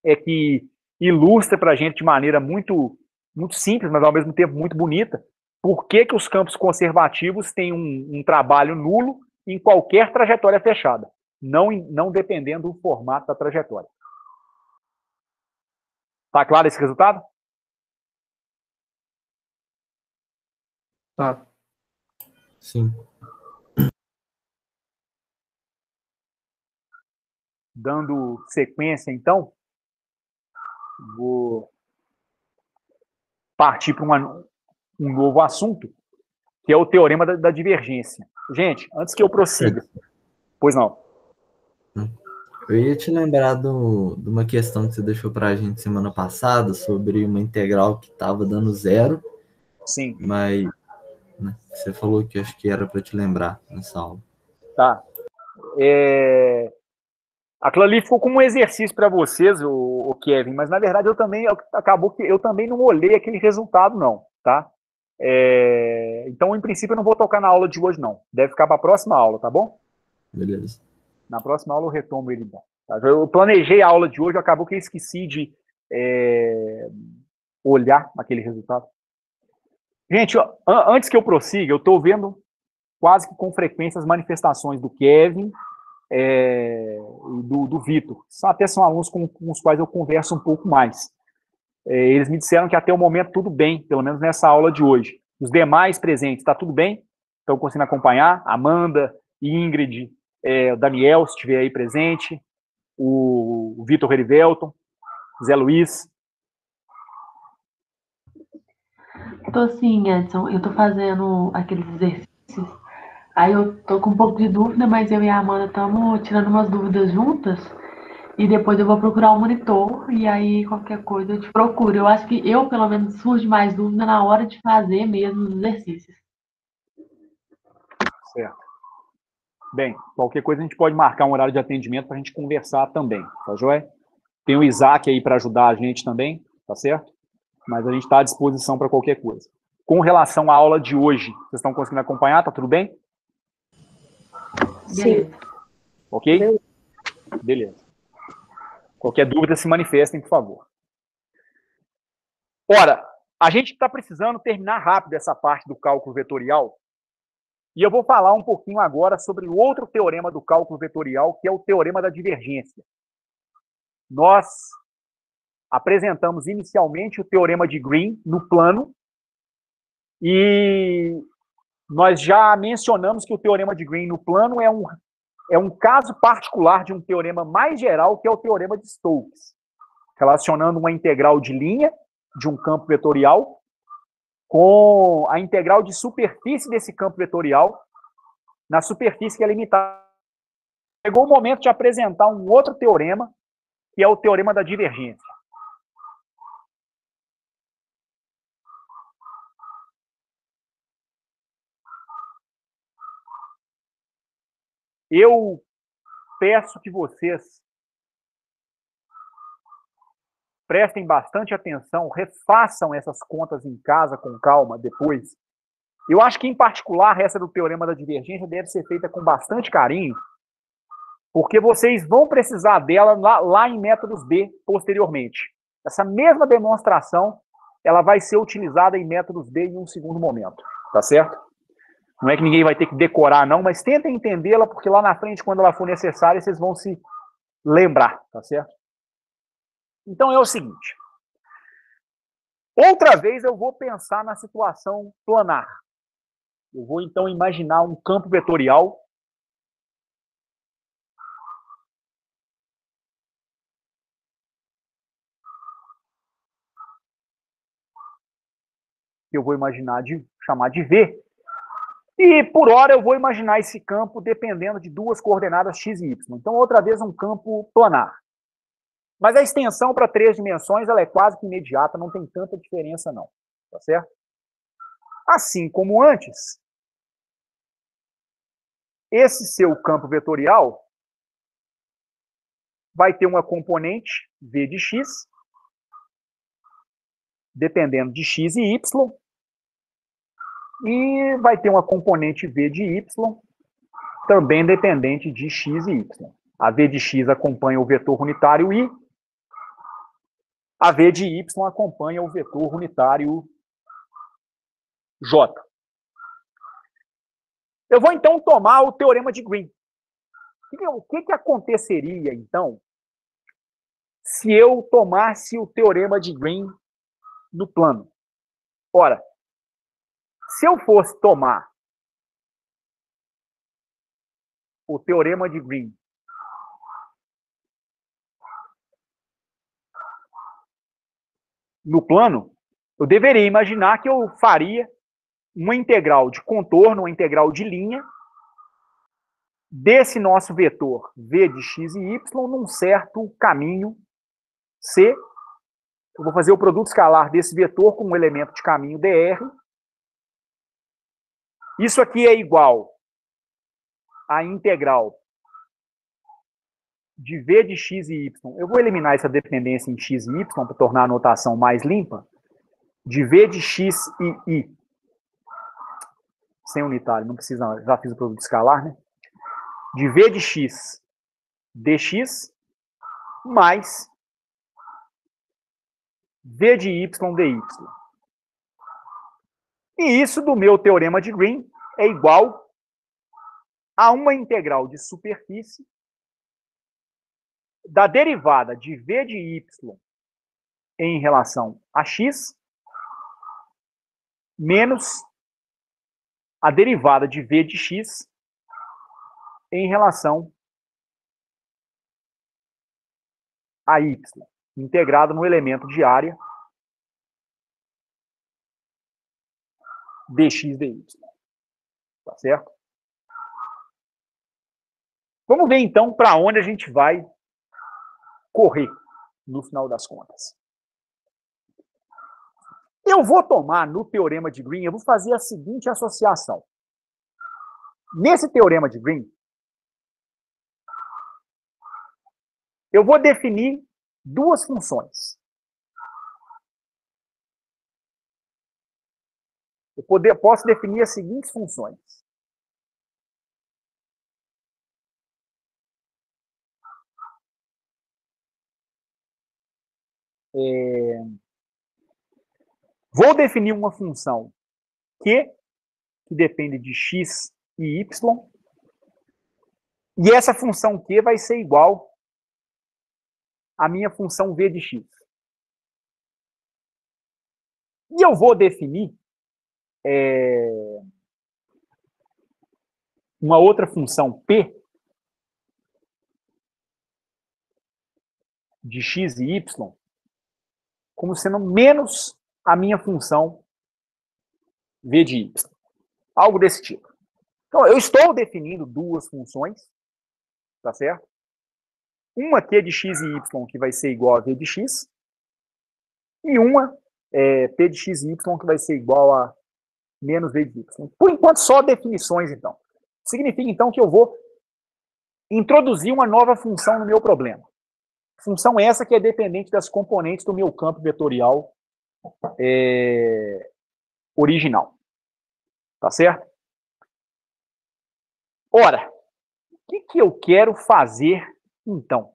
[SPEAKER 1] é que ilustra para a gente de maneira muito, muito simples, mas ao mesmo tempo muito bonita, por que os campos conservativos têm um trabalho nulo em qualquer trajetória fechada, não dependendo do formato da trajetória. Tá claro esse resultado?
[SPEAKER 2] Tá.
[SPEAKER 3] Sim.
[SPEAKER 1] Dando sequência, então, vou partir para um novo assunto, que é o teorema da divergência. Gente, antes que eu prossiga, pois não.
[SPEAKER 3] Eu ia te lembrar de uma questão que você deixou para a gente semana passada, sobre uma integral que estava dando zero.
[SPEAKER 1] Sim.
[SPEAKER 3] Mas né? Você falou que acho que era para te lembrar nessa aula.
[SPEAKER 1] Tá. Aquilo ali ficou como um exercício para vocês, o Kevin, mas na verdade acabou que eu também não olhei aquele resultado, não, tá? Então, em princípio, eu não vou tocar na aula de hoje, não. Deve ficar para a próxima aula, tá bom?
[SPEAKER 3] Beleza.
[SPEAKER 1] Na próxima aula eu retomo ele, então. Tá? Eu planejei a aula de hoje, acabou que eu esqueci de olhar aquele resultado. Gente, antes que eu prossiga, eu estou vendo quase que com frequência as manifestações do Kevin e do Vitor. Até são alunos com os quais eu converso um pouco mais. Eles me disseram que até o momento tudo bem, pelo menos nessa aula de hoje. Os demais presentes, está tudo bem? Estão conseguindo acompanhar? Amanda, Ingrid, o Daniel, se estiver aí presente, o Vitor Herivelton, Zé Luiz.
[SPEAKER 4] Tô sim, Edson. Eu tô fazendo aqueles exercícios. Aí eu tô com um pouco de dúvida, mas eu e a Amanda estamos tirando umas dúvidas juntas. E depois eu vou procurar o monitor. E aí qualquer coisa eu te procuro. Eu acho que eu, pelo menos, surge mais dúvida na hora de fazer mesmo os exercícios.
[SPEAKER 1] Certo. Bem, qualquer coisa a gente pode marcar um horário de atendimento para a gente conversar também, tá joia? Tem o Isaac aí para ajudar a gente também, tá certo? Mas a gente está à disposição para qualquer coisa. Com relação à aula de hoje, vocês estão conseguindo acompanhar? Tá tudo bem?
[SPEAKER 4] Sim.
[SPEAKER 1] Ok? Beleza. Qualquer dúvida, se manifestem, por favor. Ora, a gente está precisando terminar rápido essa parte do cálculo vetorial. E eu vou falar um pouquinho agora sobre o outro teorema do cálculo vetorial, que é o teorema da divergência. Nós apresentamos inicialmente o teorema de Green no plano e nós já mencionamos que o teorema de Green no plano é um caso particular de um teorema mais geral, que é o teorema de Stokes, relacionando uma integral de linha de um campo vetorial com a integral de superfície desse campo vetorial na superfície que é limitada. Chegou o momento de apresentar um outro teorema, que é o teorema da divergência. Eu peço que vocês prestem bastante atenção, refaçam essas contas em casa com calma depois. Eu acho que, em particular, essa do teorema da divergência deve ser feita com bastante carinho, porque vocês vão precisar dela lá em métodos B posteriormente. Essa mesma demonstração ela vai ser utilizada em métodos B em um segundo momento, tá certo? Não é que ninguém vai ter que decorar, não, mas tentem entendê-la, porque lá na frente, quando ela for necessária, vocês vão se lembrar, tá certo? Então é o seguinte. Outra vez eu vou pensar na situação planar. Eu vou então imaginar um campo vetorial que eu vou chamar de V. E por hora eu vou imaginar esse campo dependendo de duas coordenadas x e y. Então outra vez um campo planar. Mas a extensão para 3 dimensões ela é quase que imediata, não tem tanta diferença não, tá certo? Assim como antes, esse seu campo vetorial vai ter uma componente v de x, dependendo de x e y, e vai ter uma componente v de y, também dependente de x e y. A v de x acompanha o vetor unitário i, a v de y acompanha o vetor unitário j. Eu vou, então, tomar o teorema de Green. O que aconteceria, então, se eu tomasse o teorema de Green no plano? Ora, se eu fosse tomar o teorema de Green no plano, eu deveria imaginar que eu faria uma integral de contorno, uma integral de linha, desse nosso vetor v de x e y num certo caminho C. Eu vou fazer o produto escalar desse vetor com um elemento de caminho dr, Isso aqui é igual a integral de v de x e y. Eu vou eliminar essa dependência em x e y para tornar a notação mais limpa. De v de x e i. Sem unitário, não precisa, não. Já fiz o produto escalar, né? De v de x dx mais v de y dy. E isso do meu teorema de Green é igual a uma integral de superfície da derivada de v de y em relação a x menos a derivada de v de x em relação a y, integrado no elemento de área dx dy. Tá certo? Vamos ver, então, para onde a gente vai correr no final das contas. Eu vou tomar no teorema de Green, eu vou fazer a seguinte associação. Nesse teorema de Green, eu vou definir duas funções. Eu posso definir as seguintes funções. Vou definir uma função que depende de x e y, e essa função q vai ser igual à minha função v de x. E eu vou definir uma outra função p de x e y como sendo menos a minha função v de y. Algo desse tipo. Então, eu estou definindo duas funções, tá certo? Uma q de x e y, que vai ser igual a v de x, e uma p de x e y, que vai ser igual a menos v de y. Por enquanto, só definições, então. Significa, então, que eu vou introduzir uma nova função no meu problema. Função essa que é dependente das componentes do meu campo vetorial original. Tá certo? Ora, o que eu quero fazer, então?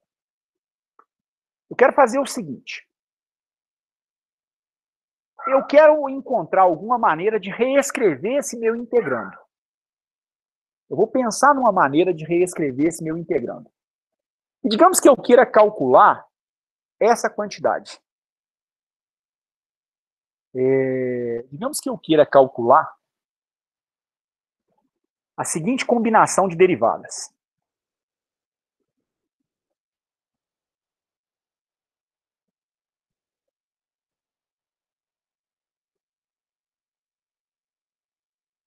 [SPEAKER 1] Eu quero fazer o seguinte. Eu quero encontrar alguma maneira de reescrever esse meu integrando. Eu vou pensar numa maneira de reescrever esse meu integrando. E digamos que eu queira calcular essa quantidade. Digamos que eu queira calcular a seguinte combinação de derivadas.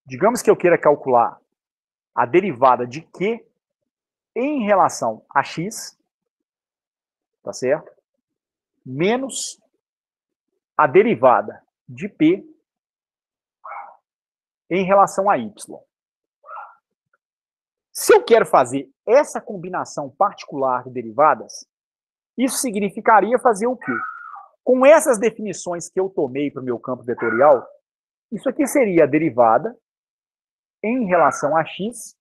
[SPEAKER 1] Digamos que eu queira calcular a derivada de Q em relação a x, tá certo? Menos a derivada de P em relação a y. Se eu quero fazer essa combinação particular de derivadas, isso significaria fazer o quê? Com essas definições que eu tomei para o meu campo vetorial, isso aqui seria a derivada em relação a x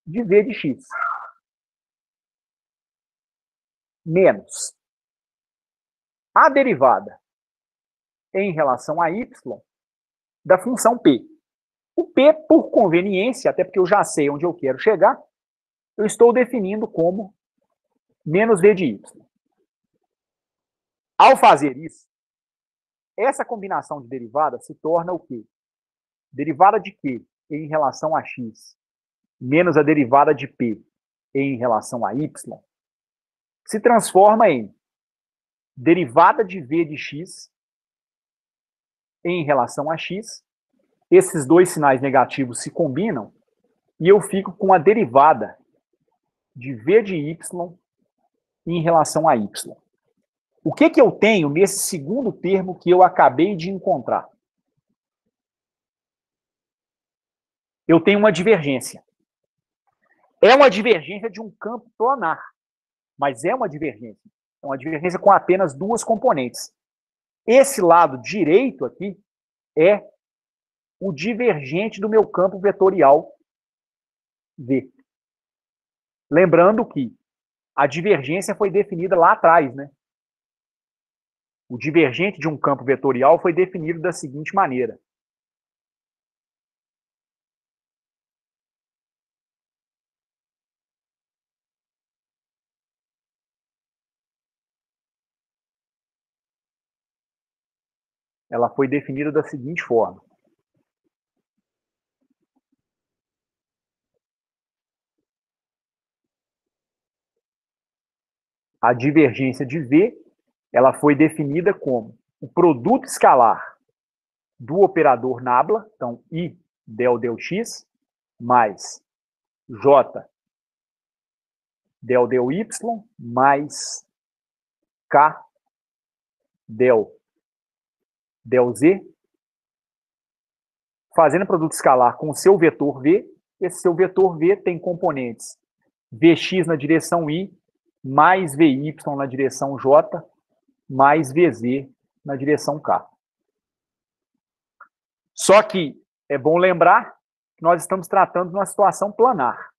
[SPEAKER 1] de v de x. Menos a derivada em relação a y da função p. O p, por conveniência, até porque eu já sei onde eu quero chegar, eu estou definindo como menos v de y. Ao fazer isso, essa combinação de derivadas se torna o quê? Derivada de q em relação a x menos a derivada de p em relação a y se transforma em derivada de v de x em relação a x. Esses dois sinais negativos se combinam e eu fico com a derivada de v de y em relação a y. O que eu tenho nesse segundo termo que eu acabei de encontrar? eu tenho uma divergência. É uma divergência de um campo planar, mas é uma divergência. É uma divergência com apenas duas componentes. Esse lado direito aqui é o divergente do meu campo vetorial V. Lembrando que a divergência foi definida lá atrás, né? O divergente de um campo vetorial foi definido da seguinte maneira. Ela foi definida da seguinte forma. A divergência de V, ela foi definida como o produto escalar do operador nabla, então I del x, mais J del y, mais K del z, fazendo produto escalar com o seu vetor V. Esse seu vetor V tem componentes Vx na direção I, mais Vy na direção J, mais Vz na direção K. Só que é bom lembrar que nós estamos tratando de uma situação planar.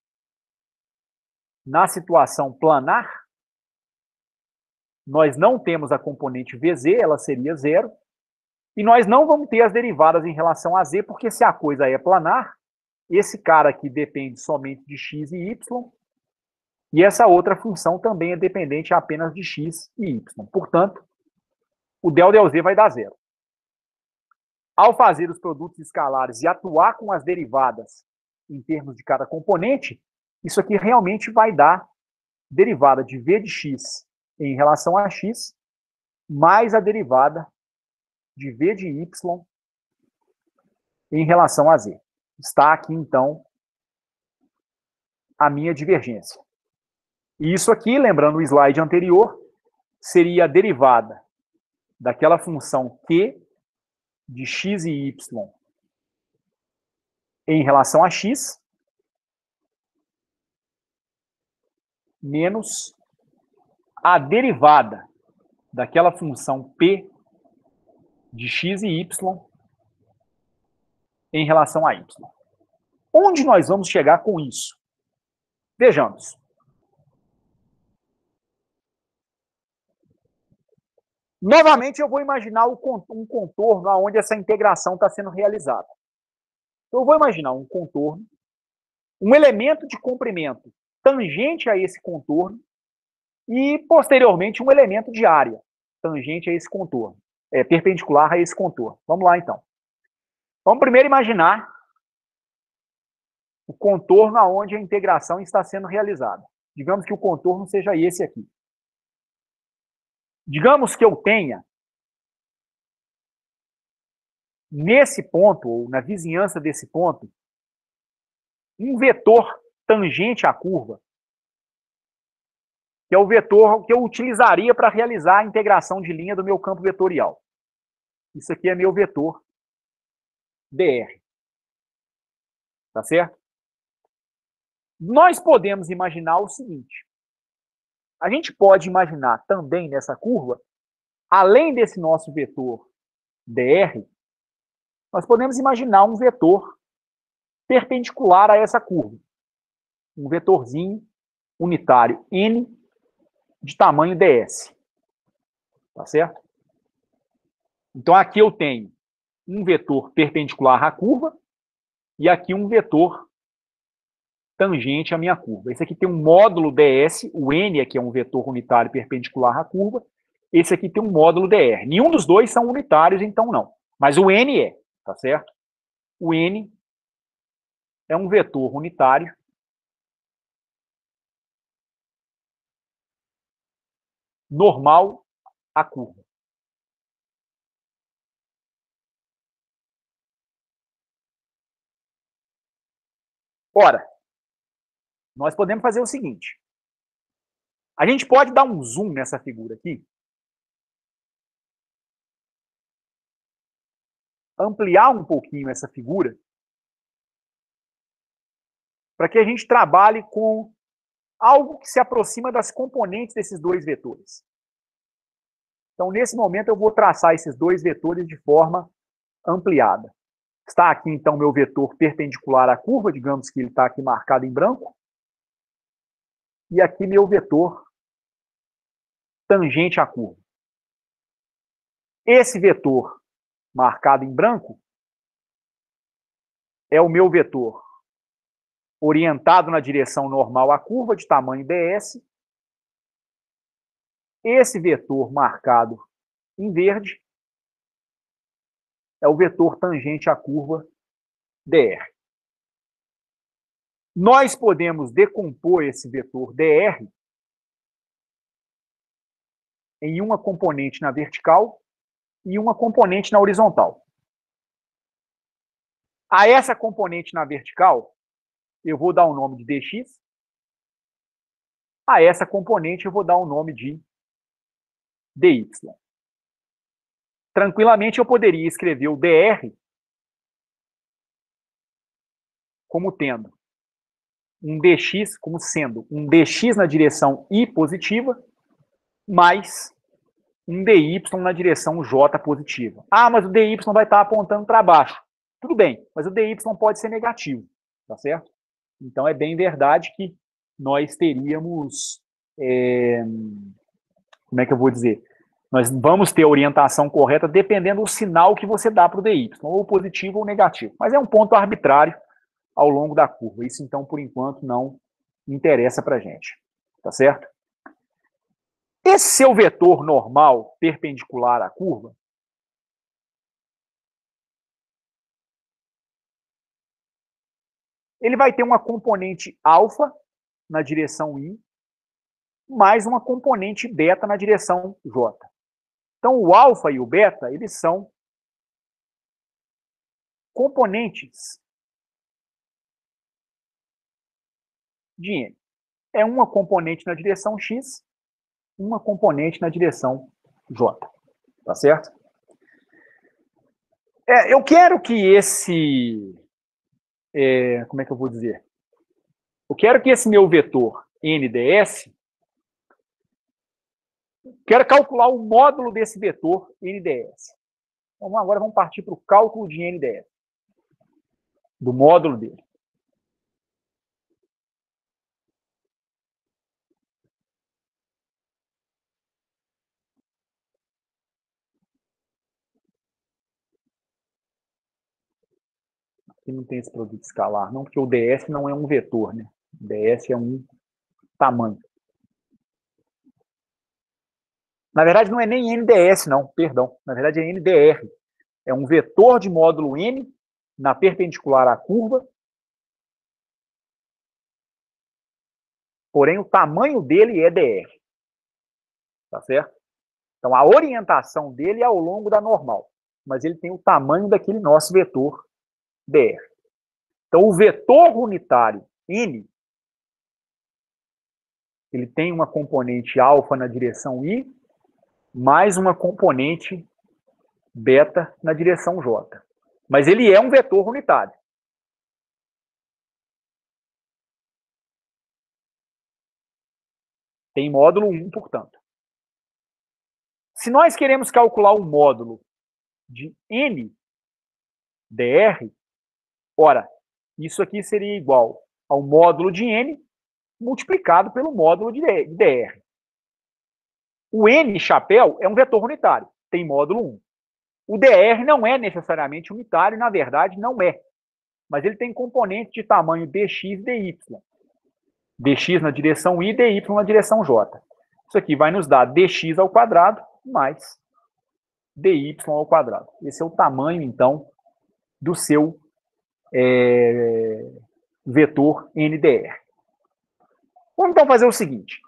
[SPEAKER 1] Na situação planar, nós não temos a componente Vz, ela seria zero, e nós não vamos ter as derivadas em relação a z, porque se a coisa é planar, esse cara aqui depende somente de x e y, e essa outra função também é dependente apenas de x e y. Portanto, o del z vai dar zero. Ao fazer os produtos escalares e atuar com as derivadas em termos de cada componente, isso aqui realmente vai dar derivada de v de x em relação a x, mais a derivada de v de y em relação a z. Está aqui, então, a minha divergência. E isso aqui, lembrando o slide anterior, seria a derivada daquela função q de x e y em relação a x, menos a derivada daquela função p de x e y em relação a y. Onde nós vamos chegar com isso? Vejamos. Novamente, eu vou imaginar um contorno onde essa integração está sendo realizada. Eu vou imaginar um contorno, um elemento de comprimento tangente a esse contorno e, posteriormente, um elemento de área tangente a esse contorno, perpendicular a esse contorno. Vamos lá, então. Vamos primeiro imaginar o contorno onde a integração está sendo realizada. Digamos que o contorno seja esse aqui. Digamos que eu tenha, nesse ponto, ou na vizinhança desse ponto, um vetor tangente à curva, que é o vetor que eu utilizaria para realizar a integração de linha do meu campo vetorial. Isso aqui é meu vetor dr. Tá certo? Nós podemos imaginar o seguinte. A gente pode imaginar também nessa curva, além desse nosso vetor dr, nós podemos imaginar um vetor perpendicular a essa curva. Um vetorzinho unitário n de tamanho ds. Tá certo? Então aqui eu tenho um vetor perpendicular à curva e aqui um vetor tangente à minha curva. Esse aqui tem um módulo ds, o n aqui é um vetor unitário perpendicular à curva, esse aqui tem um módulo dr. Nenhum dos dois são unitários, então não. Mas o n é, tá certo? O n é um vetor unitário normal à curva. Ora, nós podemos fazer o seguinte. A gente pode dar um zoom nessa figura aqui, ampliar um pouquinho essa figura para que a gente trabalhe com algo que se aproxima das componentes desses dois vetores. Então, nesse momento, eu vou traçar esses dois vetores de forma ampliada. Está aqui, então, meu vetor perpendicular à curva, digamos que ele está aqui marcado em branco. E aqui meu vetor tangente à curva. Esse vetor marcado em branco é o meu vetor orientado na direção normal à curva, de tamanho ds. Esse vetor marcado em verde é o vetor tangente à curva dr. Nós podemos decompor esse vetor dr em uma componente na vertical e uma componente na horizontal. A essa componente na vertical, eu vou dar o nome de dx. A essa componente, eu vou dar o nome de dy. Tranquilamente, eu poderia escrever o dr como tendo um dx, como sendo um dx na direção y positiva, mais um dy na direção j positiva. Ah, mas o dy vai estar apontando para baixo. Tudo bem, mas o dy pode ser negativo, tá certo? Então, é bem verdade que nós teríamos... como é que eu vou dizer? Nós vamos ter a orientação correta dependendo do sinal que você dá para o dy, ou positivo ou negativo. Mas é um ponto arbitrário ao longo da curva. Isso, então, por enquanto, não interessa para a gente. Tá certo? Esse seu vetor normal perpendicular à curva, ele vai ter uma componente alfa na direção y, mais uma componente beta na direção j. Então, o alfa e o beta, eles são componentes de n. É uma componente na direção x, uma componente na direção j. Tá certo? Eu quero que esse... como é que eu vou dizer? Eu quero que esse meu vetor nds... Quero calcular o módulo desse vetor nds. Então, agora vamos partir para o cálculo de nds. Do módulo dele. Aqui não tem esse produto escalar, não, porque o ds não é um vetor, né? O ds é um tamanho. Na verdade, não é nem nds, não, perdão. Na verdade, é ndr. É um vetor de módulo n na perpendicular à curva. Porém, o tamanho dele é dr. Tá certo? Então, a orientação dele é ao longo da normal. Mas ele tem o tamanho daquele nosso vetor dr. Então, o vetor unitário n, ele tem uma componente alfa na direção y, mais uma componente beta na direção j. Mas ele é um vetor unitário. Tem módulo 1, portanto. Se nós queremos calcular o módulo de n dr, ora, isso aqui seria igual ao módulo de n multiplicado pelo módulo de dr. O n chapéu é um vetor unitário, tem módulo 1. O dr não é necessariamente unitário, na verdade não é. Mas ele tem componente de tamanho dx e dy. Dx na direção y, dy na direção j. Isso aqui vai nos dar dx ao quadrado mais dy ao quadrado. Esse é o tamanho, então, do seu vetor ndr. Vamos, então, fazer o seguinte.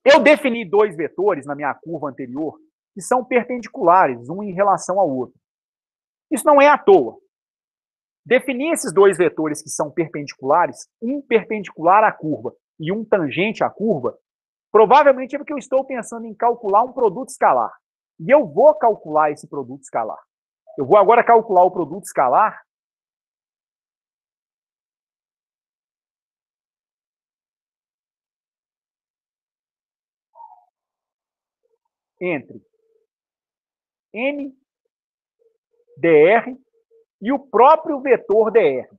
[SPEAKER 1] Eu defini dois vetores na minha curva anterior que são perpendiculares, um em relação ao outro. Isso não é à toa. Definir esses dois vetores que são perpendiculares, um perpendicular à curva e um tangente à curva, provavelmente é porque eu estou pensando em calcular um produto escalar. E eu vou calcular esse produto escalar. Eu vou agora calcular o produto escalar entre N dr e o próprio vetor dr.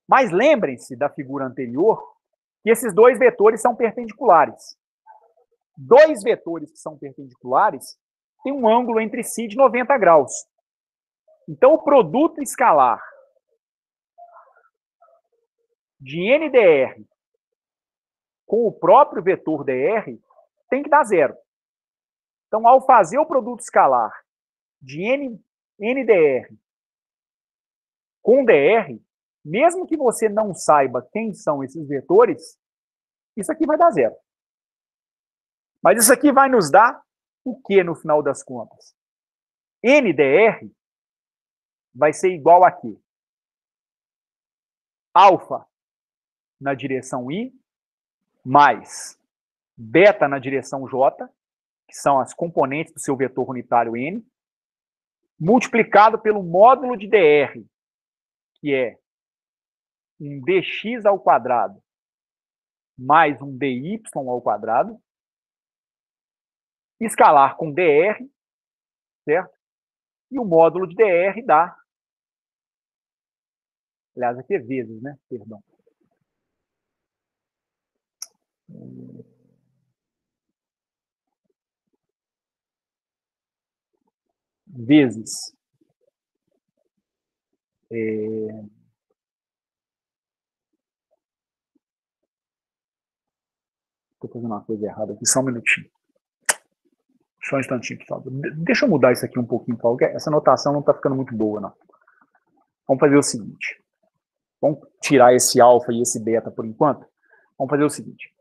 [SPEAKER 1] Mas lembrem-se da figura anterior que esses dois vetores são perpendiculares. Dois vetores que são perpendiculares têm um ângulo entre si de 90 graus. Então, o produto escalar de NDR com o próprio vetor dr tem que dar zero. Então, ao fazer o produto escalar de NDR com dr, mesmo que você não saiba quem são esses vetores, isso aqui vai dar zero. Mas isso aqui vai nos dar o que no final das contas? NDR vai ser igual a quê? Alfa na direção I, mais beta na direção J, que são as componentes do seu vetor unitário N, multiplicado pelo módulo de dr, que é um dx ao quadrado mais um dy ao quadrado, escalar com dr, certo? E o módulo de dr dá, aliás, aqui é vezes, né? Perdão. Vezes. Estou fazendo uma coisa errada aqui, só um minutinho. Só um instantinho, por favor. Deixa eu mudar isso aqui um pouquinho, por favor. Essa anotação não está ficando muito boa, não. Vamos fazer o seguinte. Vamos tirar esse alfa e esse beta por enquanto. Vamos fazer o seguinte.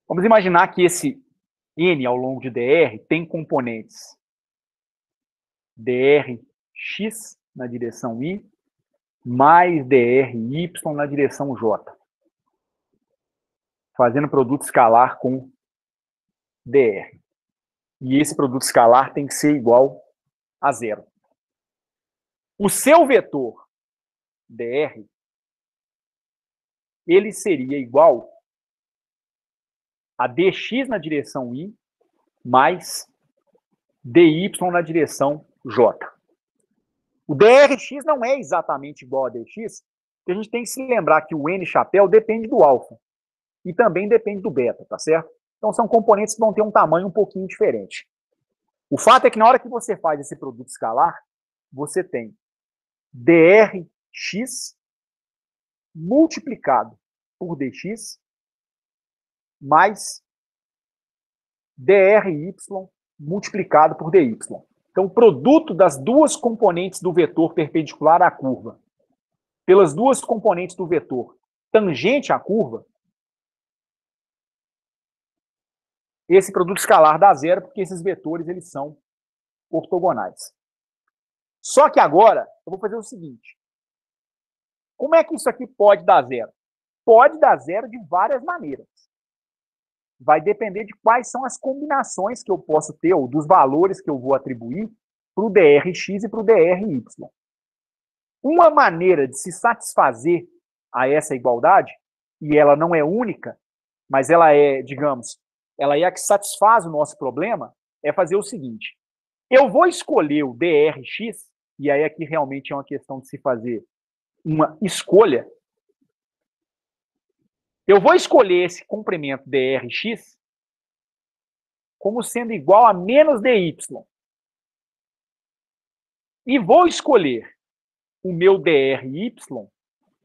[SPEAKER 1] Vamos imaginar que esse N ao longo de dr tem componentes drx na direção I mais dry na direção J. Fazendo produto escalar com dr. E esse produto escalar tem que ser igual a zero. O seu vetor dr, ele seria igual a dx na direção I mais dy na direção J. O drx não é exatamente igual a dx, porque a gente tem que se lembrar que o N chapéu depende do alfa e também depende do beta, tá certo? Então são componentes que vão ter um tamanho um pouquinho diferente. O fato é que na hora que você faz esse produto escalar, você tem drx multiplicado por dx mais dry multiplicado por dy. Então, o produto das duas componentes do vetor perpendicular à curva pelas duas componentes do vetor tangente à curva, esse produto escalar dá zero, porque esses vetores eles são ortogonais. Só que agora, eu vou fazer o seguinte. Como é que isso aqui pode dar zero? Pode dar zero de várias maneiras. Vai depender de quais são as combinações que eu posso ter, ou dos valores que eu vou atribuir para o drx e para o dry. Uma maneira de se satisfazer a essa igualdade, e ela não é única, mas ela é, digamos, ela é a que satisfaz o nosso problema, é fazer o seguinte. Eu vou escolher o drx, e aí aqui realmente é uma questão de se fazer uma escolha. Eu vou escolher esse comprimento drx como sendo igual a menos dy. E vou escolher o meu dry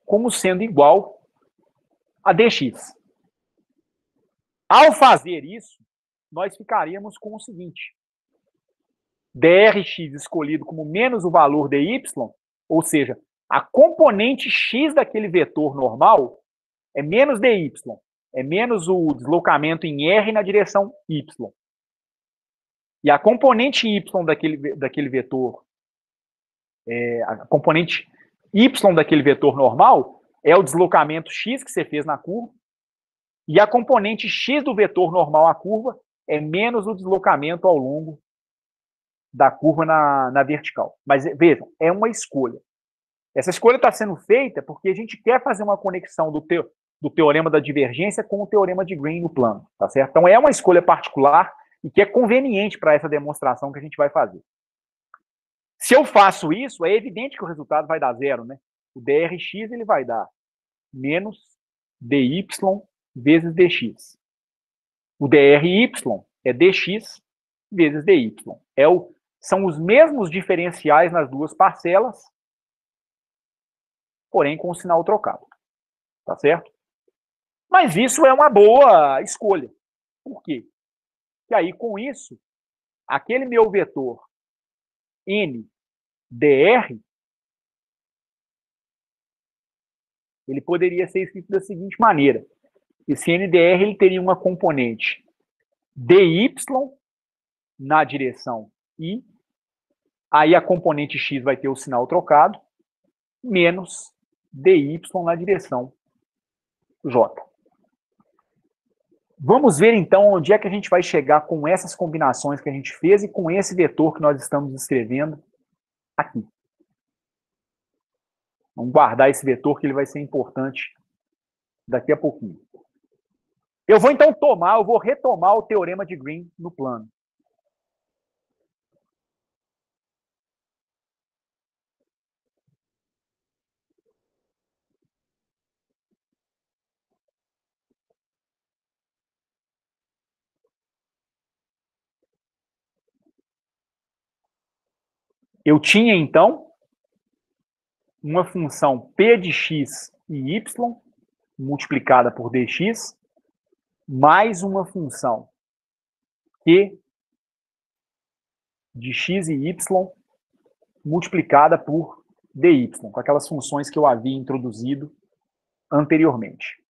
[SPEAKER 1] como sendo igual a dx. Ao fazer isso, nós ficaríamos com o seguinte. drx escolhido como menos o valor dy, ou seja, a componente x daquele vetor normal é menos dy, é menos o deslocamento em r na direção y. E a componente y daquele vetor, a componente y daquele vetor normal é o deslocamento x que você fez na curva, e a componente x do vetor normal à curva é menos o deslocamento ao longo da curva na vertical. Mas vejam, é uma escolha. Essa escolha está sendo feita porque a gente quer fazer uma conexão do teorema da divergência com o teorema de Green no plano, tá certo? Então é uma escolha particular e que é conveniente para essa demonstração que a gente vai fazer. Se eu faço isso, é evidente que o resultado vai dar zero, né? O drx ele vai dar menos dy vezes dx. O dry é dx vezes dy. São os mesmos diferenciais nas duas parcelas, porém com o sinal trocado. Tá certo? Mas isso é uma boa escolha. Por quê? Porque aí, com isso, aquele meu vetor n dr, ele poderia ser escrito da seguinte maneira. Esse NDR ele teria uma componente dy na direção I, aí a componente x vai ter o sinal trocado, menos dy na direção j. Vamos ver, então, onde é que a gente vai chegar com essas combinações que a gente fez e com esse vetor que nós estamos escrevendo aqui. Vamos guardar esse vetor que ele vai ser importante daqui a pouquinho. Eu vou retomar o teorema de Green no plano. Eu tinha, então, uma função p de x e y multiplicada por dx, mais uma função q de x e y multiplicada por dy, com aquelas funções que eu havia introduzido anteriormente.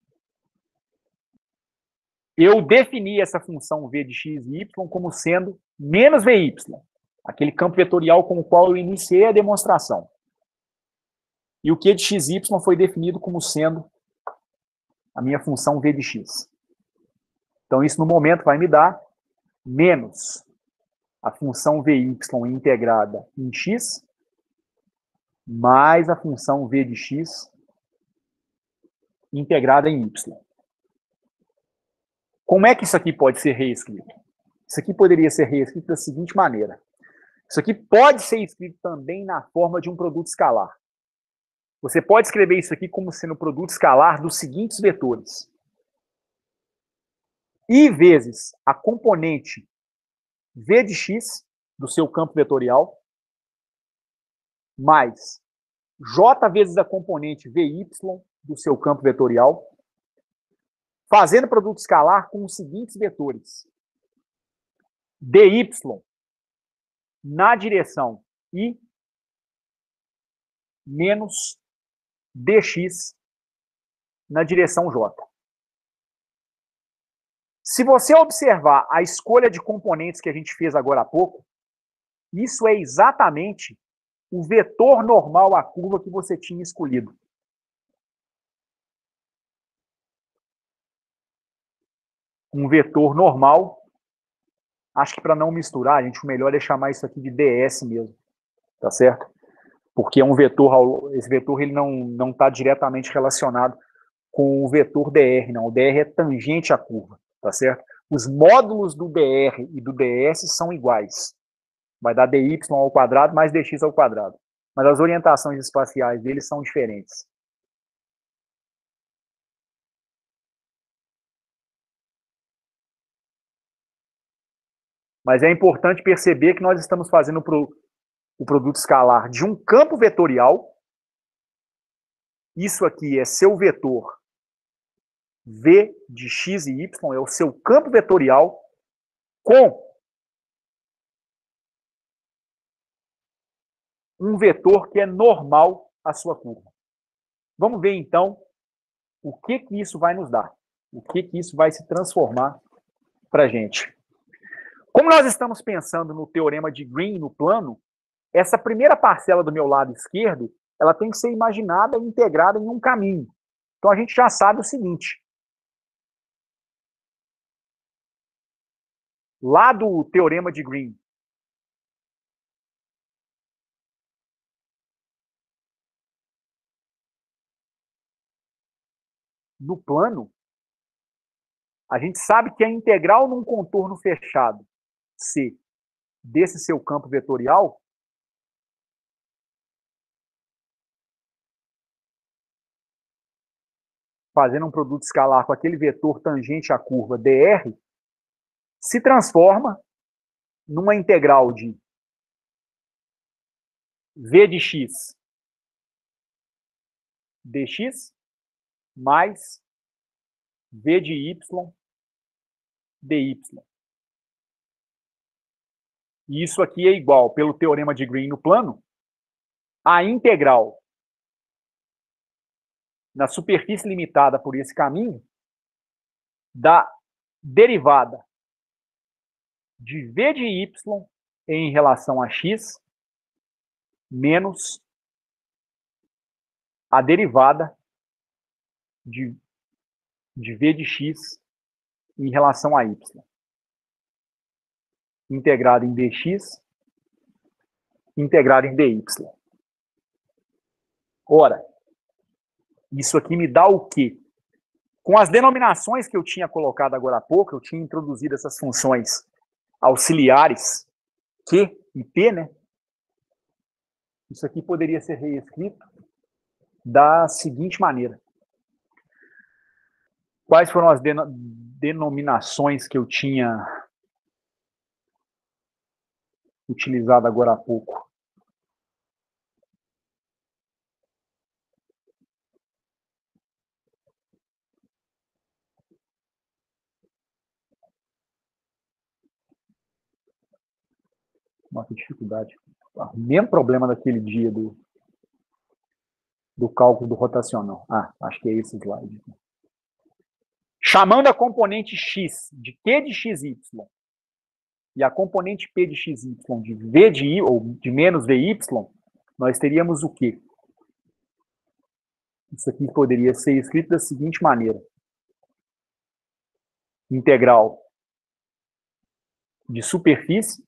[SPEAKER 1] Eu defini essa função v de x e y como sendo menos vy, aquele campo vetorial com o qual eu iniciei a demonstração. E o q de x e y foi definido como sendo a minha função v de x. Então, isso no momento vai me dar menos a função vy integrada em x, mais a função v de x integrada em y. Como é que isso aqui pode ser reescrito? Isso aqui poderia ser reescrito da seguinte maneira. Isso aqui pode ser escrito também na forma de um produto escalar. Você pode escrever isso aqui como sendo o produto escalar dos seguintes vetores. I vezes a componente v de x do seu campo vetorial, mais j vezes a componente vy do seu campo vetorial, fazendo produto escalar com os seguintes vetores. dy na direção I menos dx na direção j. Se você observar a escolha de componentes que a gente fez agora há pouco, isso é exatamente o vetor normal à curva que você tinha escolhido. Um vetor normal, acho que para não misturar, gente, o melhor é chamar isso aqui de ds mesmo, tá certo? Porque é um vetor, esse vetor ele não está diretamente relacionado com o vetor dr, não. O dr é tangente à curva, tá certo? Os módulos do dr e do ds são iguais. Vai dar dy ao quadrado mais dx ao quadrado. Mas as orientações espaciais deles são diferentes. Mas é importante perceber que nós estamos fazendo o produto escalar de um campo vetorial. Isso aqui é seu vetor v de x e y, é o seu campo vetorial com um vetor que é normal à sua curva. Vamos ver, então, o que isso vai nos dar. O que isso vai se transformar para a gente. Como nós estamos pensando no teorema de Green no plano, essa primeira parcela do meu lado esquerdo, ela tem que ser imaginada e integrada em um caminho. Então, a gente já sabe o seguinte. Lá do teorema de Green, no plano, a gente sabe que a integral num contorno fechado C desse seu campo vetorial fazendo um produto escalar com aquele vetor tangente à curva dr, se transforma numa integral de v de x dx mais v de y dy. E isso aqui é igual, pelo teorema de Green no plano, a integral na superfície limitada por esse caminho da derivada de v de y em relação a x menos a derivada de v de x em relação a y. Integrado em dx, integrado em dy. Ora, isso aqui me dá o quê? Com as denominações que eu tinha colocado agora há pouco, eu tinha introduzido essas funções auxiliares Q e P, né? Isso aqui poderia ser reescrito da seguinte maneira. Quais foram as denominações que eu tinha utilizado agora há pouco? Nossa, dificuldade. O mesmo problema daquele dia do cálculo do rotacional. Ah, acho que é esse slide. Chamando a componente x de q de xy e a componente p de xy de v de y, ou de menos vy, nós teríamos o quê? Isso aqui poderia ser escrito da seguinte maneira. Integral de superfície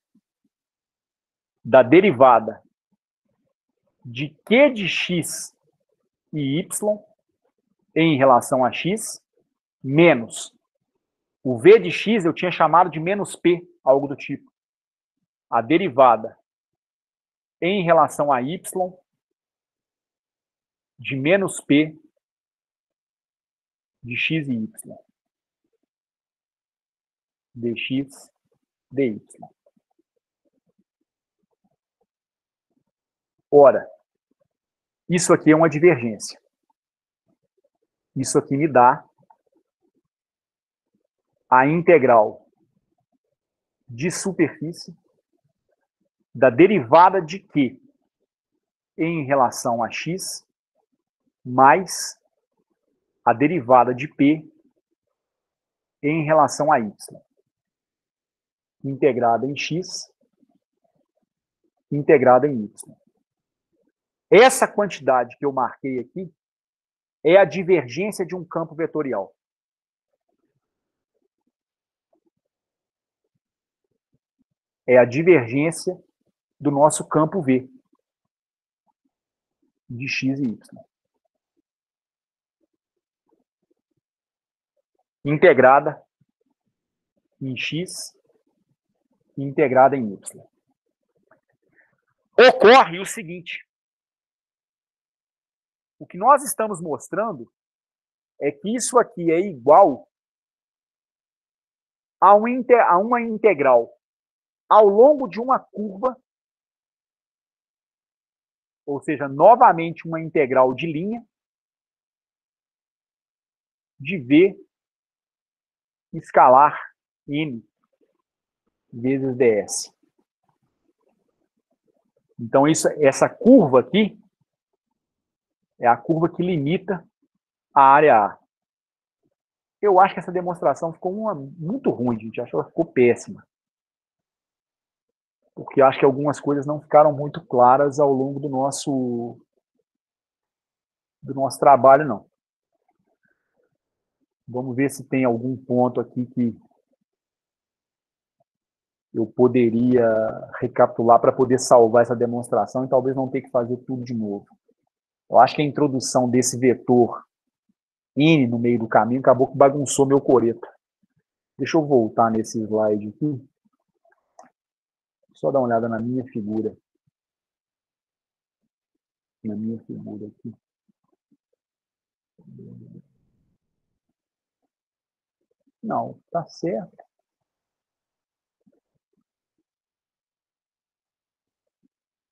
[SPEAKER 1] da derivada de q de x e y em relação a x menos o v de x eu tinha chamado de menos p, algo do tipo. A derivada em relação a y de menos p de x e y. Dx, dy. Ora, isso aqui é uma divergência. Isso aqui me dá a integral de superfície da derivada de Q em relação a x mais a derivada de P em relação a y. Integrada em x, integrada em y. Essa quantidade que eu marquei aqui é a divergência de um campo vetorial. É a divergência do nosso campo V de x e y. Integrada em x e integrada em y. Ocorre o seguinte. O que nós estamos mostrando é que isso aqui é igual a uma integral ao longo de uma curva, ou seja, novamente uma integral de linha, de V escalar N vezes ds. Então, essa curva aqui é a curva que limita a área A. Eu acho que essa demonstração ficou muito ruim, gente. Acho que ela ficou péssima. Porque eu acho que algumas coisas não ficaram muito claras ao longo do nosso trabalho, não. Vamos ver se tem algum ponto aqui que eu poderia recapitular para poder salvar essa demonstração e talvez não ter que fazer tudo de novo. Eu acho que a introdução desse vetor N no meio do caminho, acabou que bagunçou meu coreto. Deixa eu voltar nesse slide aqui. Só dar uma olhada na minha figura. Na minha figura aqui. Não, tá certo.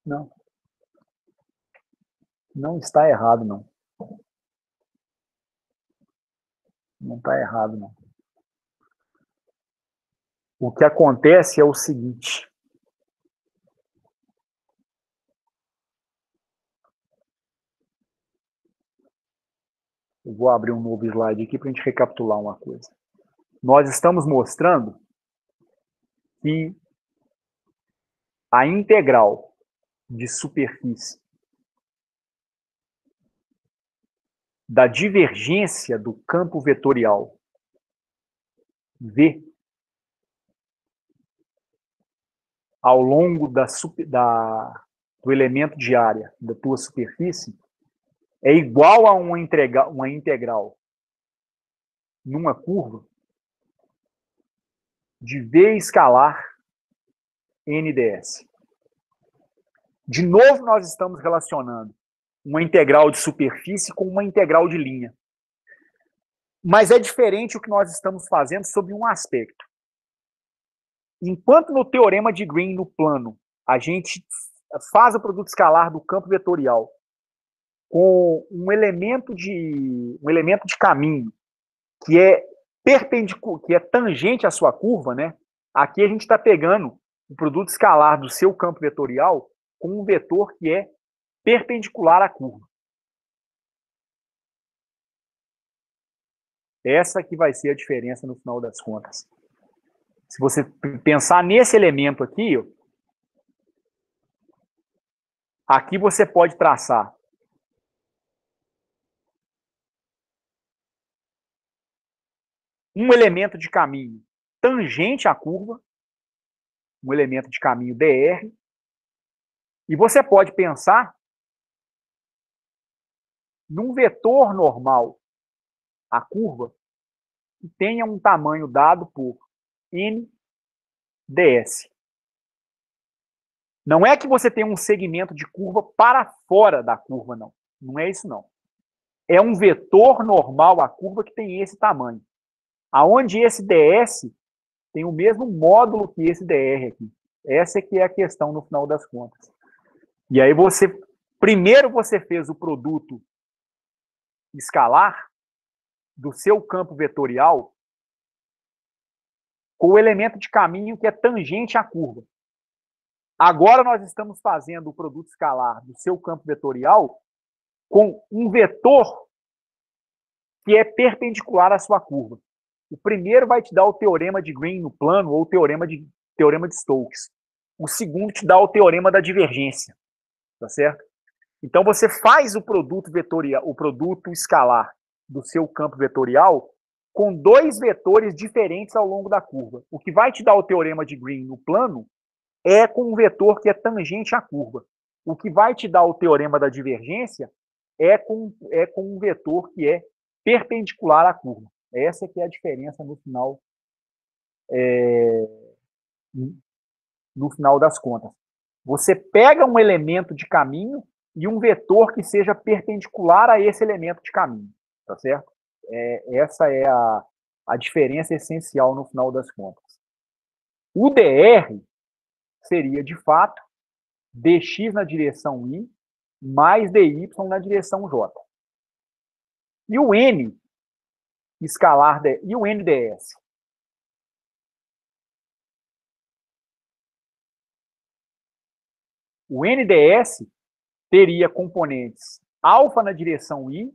[SPEAKER 1] Não. Não está errado, não. Não está errado, não. O que acontece é o seguinte. Eu vou abrir um novo slide aqui para a gente recapitular uma coisa. Nós estamos mostrando que a integral de superfície da divergência do campo vetorial V ao longo do elemento de área da tua superfície é igual a uma integral numa curva de V escalar NDS. De novo, nós estamos relacionando uma integral de superfície com uma integral de linha. Mas é diferente o que nós estamos fazendo sobre um aspecto. Enquanto no teorema de Green, no plano, a gente faz o produto escalar do campo vetorial com um elemento de caminho que é perpendicular, que é tangente à sua curva, né? Aqui a gente está pegando o produto escalar do seu campo vetorial com um vetor que é perpendicular à curva. Essa que vai ser a diferença no final das contas. Se você pensar nesse elemento aqui, aqui você pode traçar um elemento de caminho tangente à curva, um elemento de caminho dr, e você pode pensar num vetor normal à curva que tenha um tamanho dado por NDS. Não é que você tem um segmento de curva para fora da curva, não. Não é isso, não. É um vetor normal à curva que tem esse tamanho. Aonde esse ds tem o mesmo módulo que esse dr aqui. Essa é que é a questão no final das contas. E aí primeiro você fez o produto escalar do seu campo vetorial com o elemento de caminho que é tangente à curva. Agora nós estamos fazendo o produto escalar do seu campo vetorial com um vetor que é perpendicular à sua curva. O primeiro vai te dar o teorema de Green no plano ou o teorema de Stokes. O segundo te dá o teorema da divergência. Tá certo? Então você faz o produto vetorial, o produto escalar do seu campo vetorial com dois vetores diferentes ao longo da curva. O que vai te dar o teorema de Green no plano é com um vetor que é tangente à curva. O que vai te dar o teorema da divergência é com um vetor que é perpendicular à curva. Essa que é a diferença no final das contas. Você pega um elemento de caminho e um vetor que seja perpendicular a esse elemento de caminho, tá certo? Essa é a diferença essencial no final das contas. O dr seria, de fato, dx na direção y mais dy na direção j. E o n escalar e o nds? O nds teria componentes alfa na direção y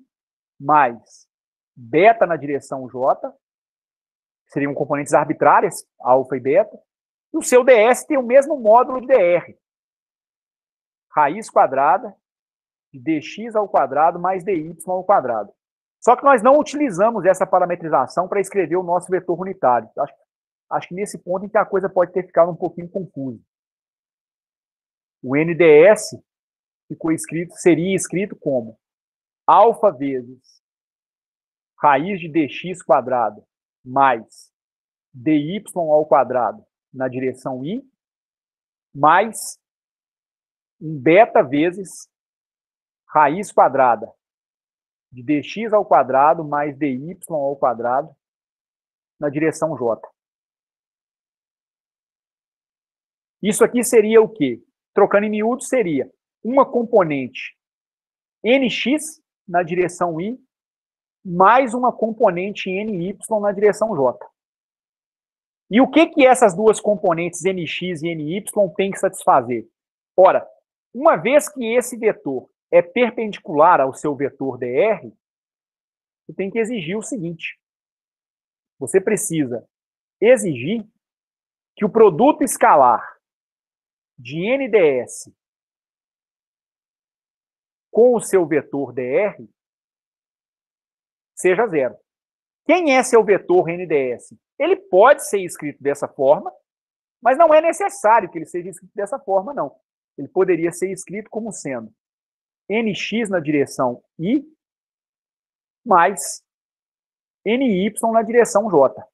[SPEAKER 1] mais beta na direção j, seriam componentes arbitrárias, alfa e beta, e o seu ds tem o mesmo módulo de dr, raiz quadrada de dx ao quadrado mais dy ao quadrado. Só que nós não utilizamos essa parametrização para escrever o nosso vetor unitário. Acho que nesse ponto em que a coisa pode ter ficado um pouquinho confusa. O nds seria escrito como alfa vezes raiz de dx quadrado mais dy ao quadrado na direção i, mais um beta vezes raiz quadrada de dx ao quadrado mais dy ao quadrado na direção j. Isso aqui seria o quê? Trocando em miúdos, seria uma componente nx na direção i mais uma componente ny na direção j. E o que essas duas componentes nx e ny têm que satisfazer? Ora, uma vez que esse vetor é perpendicular ao seu vetor dr, você tem que exigir o seguinte. Você precisa exigir que o produto escalar de nds com o seu vetor dr seja zero. Quem é seu vetor nds? Ele pode ser escrito dessa forma, mas não é necessário que ele seja escrito dessa forma, não. Ele poderia ser escrito como sendo nx na direção i mais ny na direção j.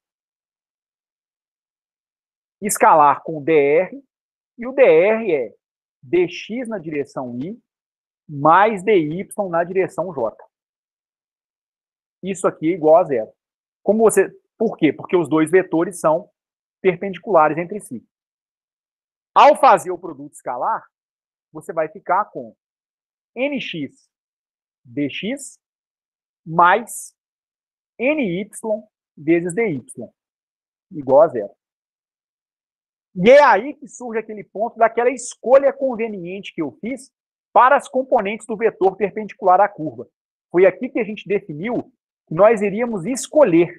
[SPEAKER 1] Escalar com o dr, e o dr é dx na direção i mais dy na direção j. Isso aqui é igual a zero. Por quê? Porque os dois vetores são perpendiculares entre si. Ao fazer o produto escalar, você vai ficar com nx dx mais ny vezes dy, igual a zero. E é aí que surge aquele ponto daquela escolha conveniente que eu fiz para as componentes do vetor perpendicular à curva. Foi aqui que a gente definiu que nós iríamos escolher.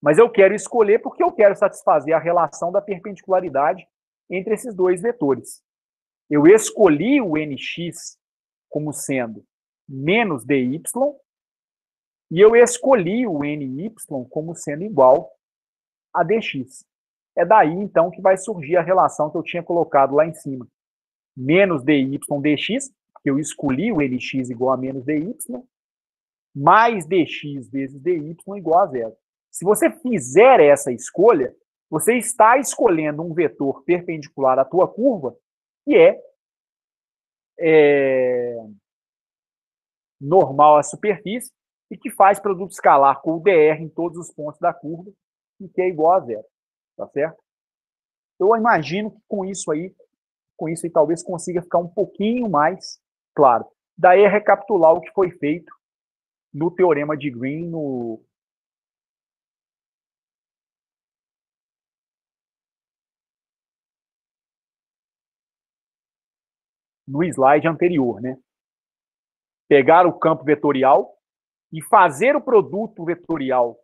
[SPEAKER 1] Mas eu quero escolher porque eu quero satisfazer a relação da perpendicularidade entre esses dois vetores. Eu escolhi o nx como sendo menos dy, e eu escolhi o ny como sendo igual a dx. É daí, então, que vai surgir a relação que eu tinha colocado lá em cima. Menos dy dx, que eu escolhi o nx igual a menos dy, mais dx vezes dy igual a zero. Se você fizer essa escolha, você está escolhendo um vetor perpendicular à tua curva, que é normal à superfície, e que faz produto escalar com o dr em todos os pontos da curva, e que é igual a zero. Tá certo? Eu imagino que com isso aí talvez consiga ficar um pouquinho mais claro. Daí é recapitular o que foi feito no teorema de Green no slide anterior, né? Pegar o campo vetorial e fazer o produto vetorial,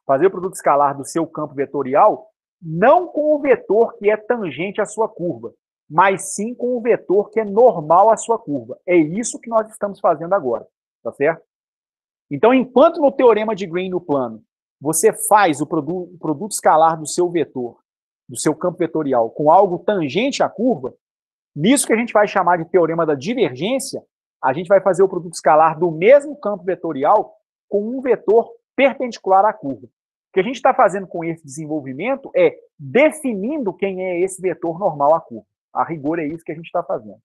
[SPEAKER 1] fazer o produto escalar do seu campo vetorial, não com o vetor que é tangente à sua curva, mas sim com o vetor que é normal à sua curva. É isso que nós estamos fazendo agora, tá certo? Então, enquanto no teorema de Green no plano, você faz o produto escalar do seu vetor, do seu campo vetorial, com algo tangente à curva, nisso que a gente vai chamar de teorema da divergência, a gente vai fazer o produto escalar do mesmo campo vetorial com um vetor perpendicular à curva. O que a gente está fazendo com esse desenvolvimento é definindo quem é esse vetor normal à curva. A rigor é isso que a gente está fazendo.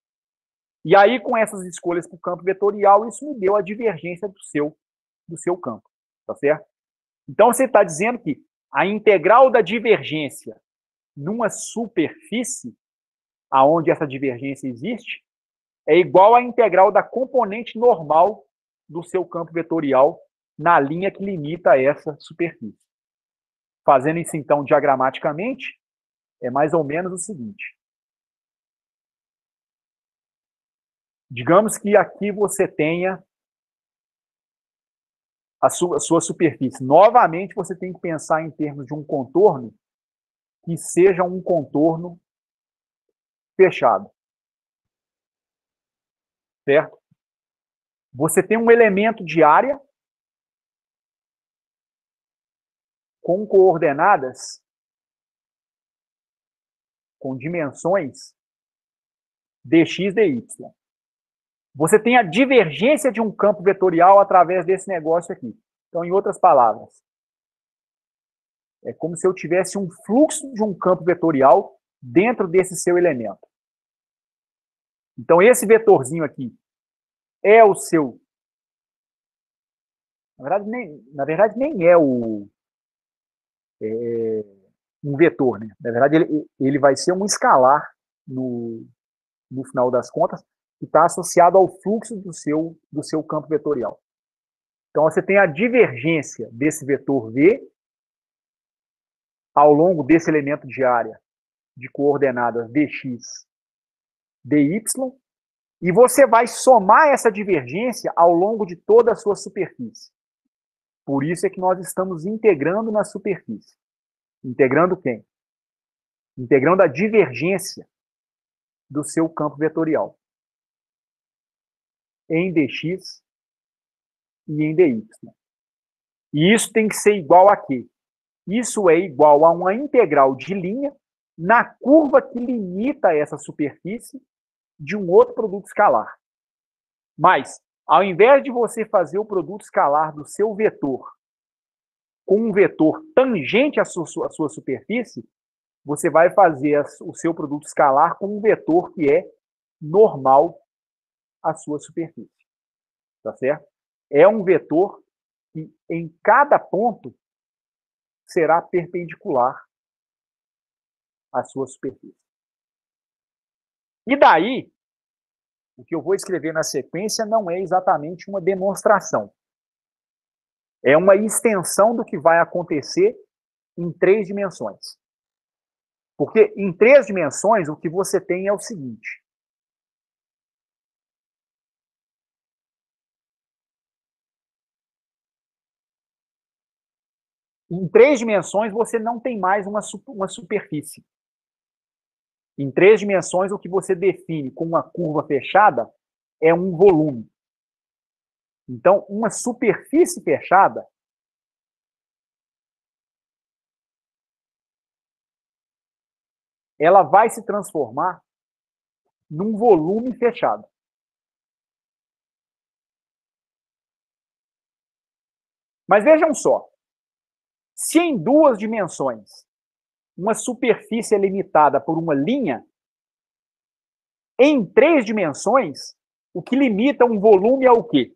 [SPEAKER 1] E aí, com essas escolhas para o campo vetorial, isso me deu a divergência do seu campo. Tá certo? Então, você está dizendo que a integral da divergência numa superfície, aonde essa divergência existe, é igual à integral da componente normal do seu campo vetorial na linha que limita essa superfície. Fazendo isso, então, diagramaticamente, é mais ou menos o seguinte. Digamos que aqui você tenha a sua superfície. Novamente, você tem que pensar em termos de um contorno que seja um contorno fechado. Certo? Você tem um elemento de área com coordenadas, com dimensões dx e dy. Você tem a divergência de um campo vetorial através desse negócio aqui. Então, em outras palavras, é como se eu tivesse um fluxo de um campo vetorial dentro desse seu elemento. Então, esse vetorzinho aqui é o seu... Na verdade nem é um vetor, né? Na verdade, ele vai ser um escalar no final das contas, que está associado ao fluxo do seu campo vetorial. Então, você tem a divergência desse vetor V ao longo desse elemento de área de coordenadas dx, dy, e você vai somar essa divergência ao longo de toda a sua superfície. Por isso é que nós estamos integrando na superfície. Integrando quem? Integrando a divergência do seu campo vetorial em dx e em dy. E isso tem que ser igual a quê? Isso é igual a uma integral de linha na curva que limita essa superfície de um outro produto escalar. Mas, ao invés de você fazer o produto escalar do seu vetor com um vetor tangente à sua superfície, você vai fazer o seu produto escalar com um vetor que é normal à sua superfície. Tá certo? É um vetor que em cada ponto será perpendicular à sua superfície. E daí, o que eu vou escrever na sequência não é exatamente uma demonstração. É uma extensão do que vai acontecer em 3 dimensões. Porque em 3 dimensões, o que você tem é o seguinte. Em 3 dimensões, você não tem mais uma superfície. Em 3 dimensões, o que você define com uma curva fechada é um volume. Então, uma superfície fechada ela vai se transformar num volume fechado. Mas vejam só, se em 2 dimensões uma superfície é limitada por uma linha, em 3 dimensões, o que limita um volume é o quê?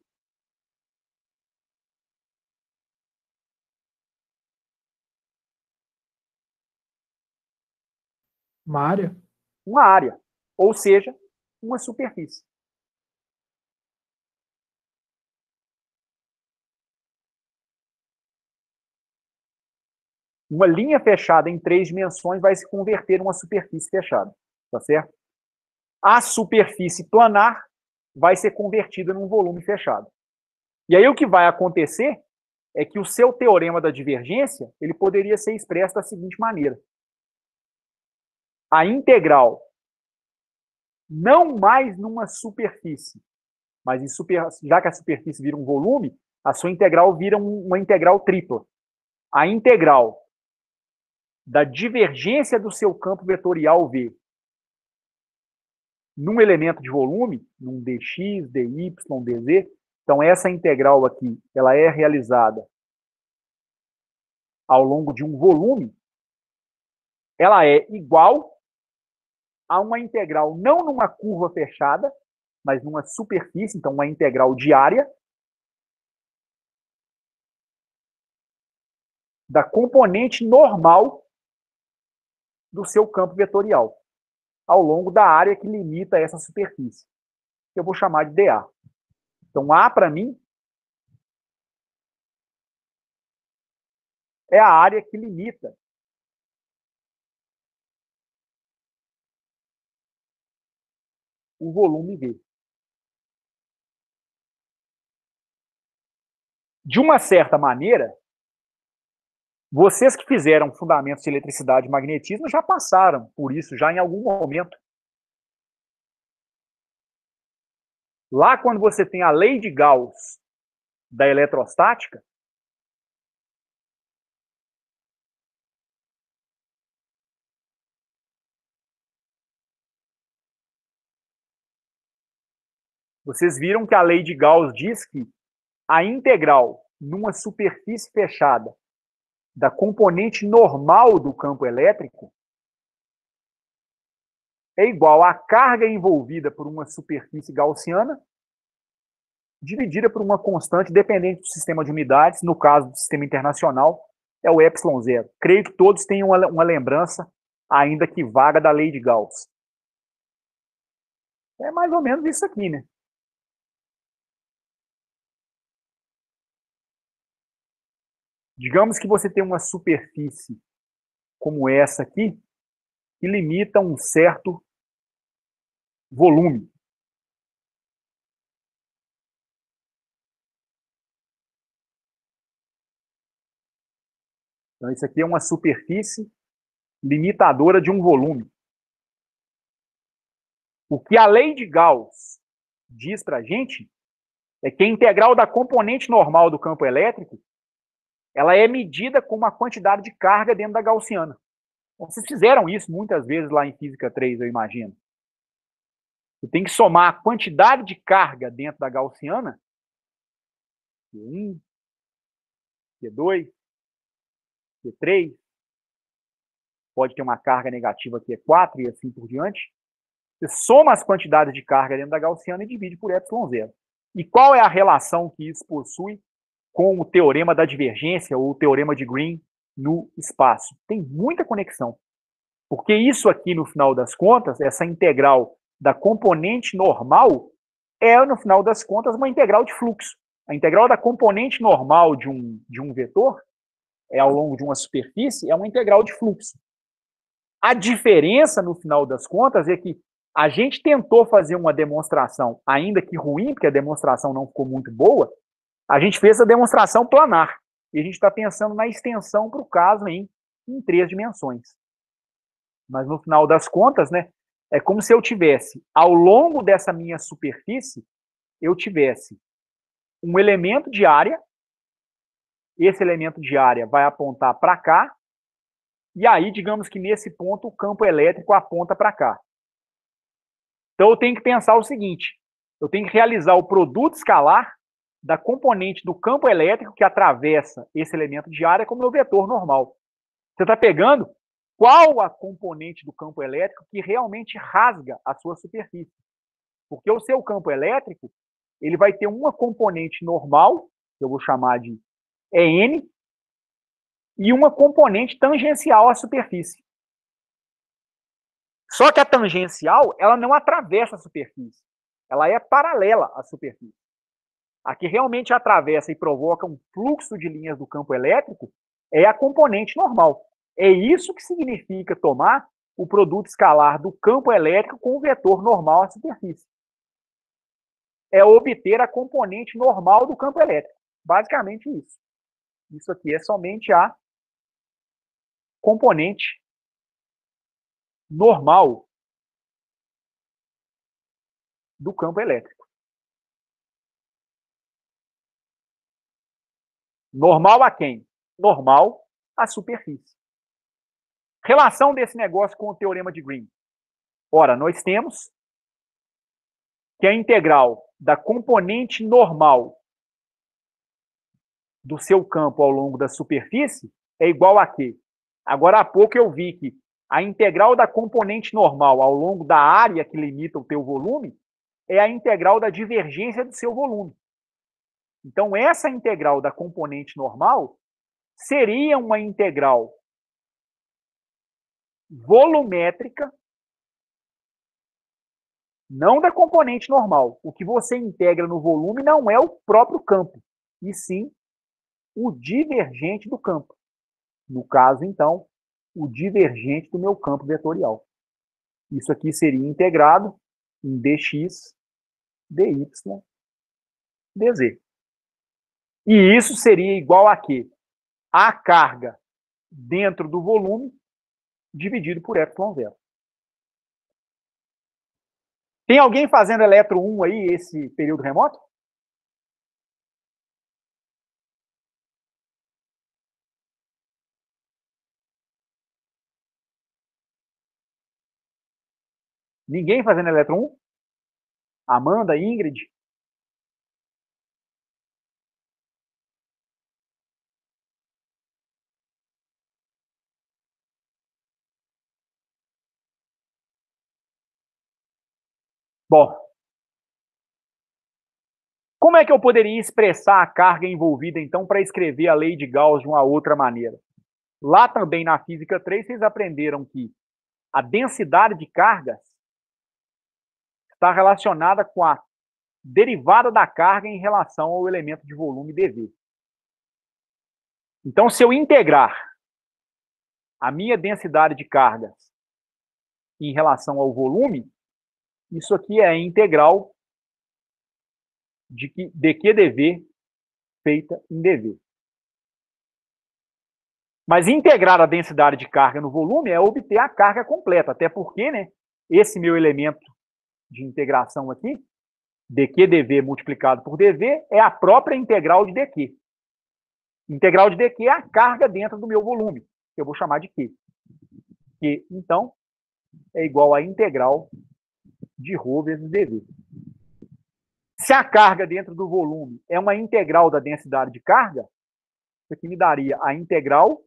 [SPEAKER 2] Uma área?
[SPEAKER 1] Uma área, ou seja, uma superfície. Uma linha fechada em 3 dimensões vai se converter em uma superfície fechada, tá certo? A superfície planar vai ser convertida num volume fechado. E aí o que vai acontecer é que o seu teorema da divergência ele poderia ser expresso da seguinte maneira. A integral, não mais numa superfície, mas já que a superfície vira um volume, a sua integral vira uma integral tripla. A integral da divergência do seu campo vetorial V num elemento de volume, num dx, dy, dz, então essa integral aqui, ela é realizada ao longo de um volume, ela é igual a uma integral não numa curva fechada, mas numa superfície, então uma integral de área, da componente normal do seu campo vetorial, ao longo da área que limita essa superfície, que eu vou chamar de dA. Então, A, para mim, é a área que limita o volume V. De uma certa maneira, vocês que fizeram fundamentos de eletricidade e magnetismo já passaram por isso já em algum momento. Lá quando você tem a lei de Gauss da eletrostática, vocês viram que a lei de Gauss diz que a integral numa superfície fechada da componente normal do campo elétrico é igual à carga envolvida por uma superfície gaussiana dividida por uma constante dependente do sistema de unidades, no caso do sistema internacional, é o epsilon zero. Creio que todos têm uma lembrança, ainda que vaga, da lei de Gauss. É mais ou menos isso aqui, né? Digamos que você tem uma superfície como essa aqui, que limita um certo volume. Então, isso aqui é uma superfície limitadora de um volume. O que a lei de Gauss diz para a gente é que a integral da componente normal do campo elétrico ela é medida com uma quantidade de carga dentro da gaussiana. Então, vocês fizeram isso muitas vezes lá em Física 3, eu imagino. Você tem que somar a quantidade de carga dentro da gaussiana, Q1, Q2, Q3, pode ter uma carga negativa Q4 e assim por diante. Você soma as quantidades de carga dentro da gaussiana e divide por epsilon zero. E qual é a relação que isso possui com o teorema da divergência ou o teorema de Green no espaço? Tem muita conexão. Porque isso aqui, no final das contas, essa integral da componente normal é, no final das contas, uma integral de fluxo. A integral da componente normal de um vetor, ao longo de uma superfície, é uma integral de fluxo. A diferença, no final das contas, é que a gente tentou fazer uma demonstração, ainda que ruim, porque a demonstração não ficou muito boa, a gente fez a demonstração planar. E a gente está pensando na extensão para o caso em 3 dimensões. Mas no final das contas, né, é como se eu tivesse, ao longo dessa minha superfície, eu tivesse um elemento de área, esse elemento de área vai apontar para cá, e aí, digamos que nesse ponto, o campo elétrico aponta para cá. Então, eu tenho que pensar o seguinte, eu tenho que realizar o produto escalar da componente do campo elétrico que atravessa esse elemento de área como meu vetor normal. Você está pegando qual a componente do campo elétrico que realmente rasga a sua superfície. Porque o seu campo elétrico ele vai ter uma componente normal, que eu vou chamar de EN, e uma componente tangencial à superfície. Só que a tangencial ela não atravessa a superfície. Ela é paralela à superfície. A que realmente atravessa e provoca um fluxo de linhas do campo elétrico é a componente normal. É isso que significa tomar o produto escalar do campo elétrico com o vetor normal à superfície. É obter a componente normal do campo elétrico. Basicamente isso. Isso aqui é somente a componente normal do campo elétrico. Normal a quem? Normal à superfície. Relação desse negócio com o teorema de Green. Ora, nós temos que a integral da componente normal do seu campo ao longo da superfície é igual a quê? Agora há pouco eu vi que a integral da componente normal ao longo da área que limita o teu volume é a integral da divergência do seu volume. Então, essa integral da componente normal seria uma integral volumétrica, não da componente normal. O que você integra no volume não é o próprio campo, e sim o divergente do campo. No caso, então, o divergente do meu campo vetorial. Isso aqui seria integrado em dx, dy, dz. E isso seria igual a quê? A carga dentro do volume dividido por epsilon zero. Tem alguém fazendo eletro 1 aí, esse período remoto? Ninguém fazendo eletro 1? Amanda, Ingrid? Bom, como é que eu poderia expressar a carga envolvida, então, para escrever a lei de Gauss de uma outra maneira? Lá também na Física 3, vocês aprenderam que a densidade de cargas está relacionada com a derivada da carga em relação ao elemento de volume dV. Então, se eu integrar a minha densidade de cargas em relação ao volume, isso aqui é a integral de dQ/dV feita em dV. Mas integrar a densidade de carga no volume é obter a carga completa, até porque, né, esse meu elemento de integração aqui, dQ/dV multiplicado por dV, é a própria integral de dQ. Integral de dQ é a carga dentro do meu volume, que eu vou chamar de Q. Que, então, é igual a integral de ρ vezes dV. Se a carga dentro do volume é uma integral da densidade de carga, isso aqui me daria a integral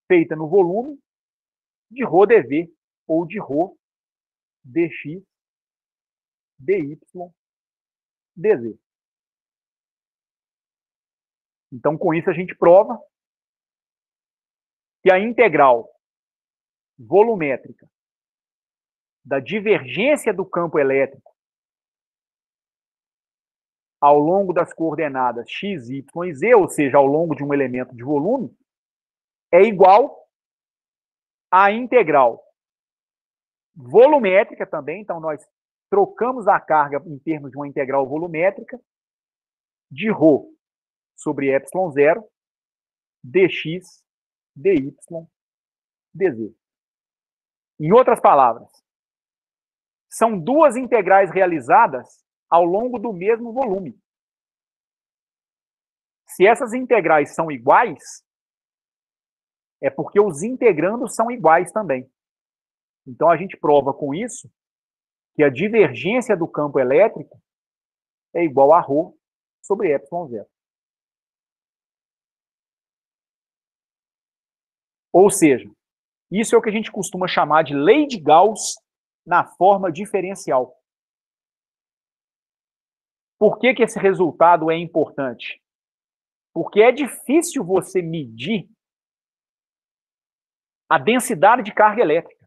[SPEAKER 1] feita no volume de ρ dV, ou de ρ dx dy dz. Então, com isso, a gente prova que a integral volumétrica da divergência do campo elétrico ao longo das coordenadas x, y e z, ou seja, ao longo de um elemento de volume, é igual à integral volumétrica também. Então, nós trocamos a carga em termos de uma integral volumétrica de ρ sobre ε0 dx dy dz. Em outras palavras, são duas integrais realizadas ao longo do mesmo volume. Se essas integrais são iguais, é porque os integrandos são iguais também. Então, a gente prova com isso que a divergência do campo elétrico é igual a ρ sobre ε0. Ou seja, isso é o que a gente costuma chamar de lei de Gauss na forma diferencial. Por que esse resultado é importante? Porque é difícil você medir a densidade de carga elétrica.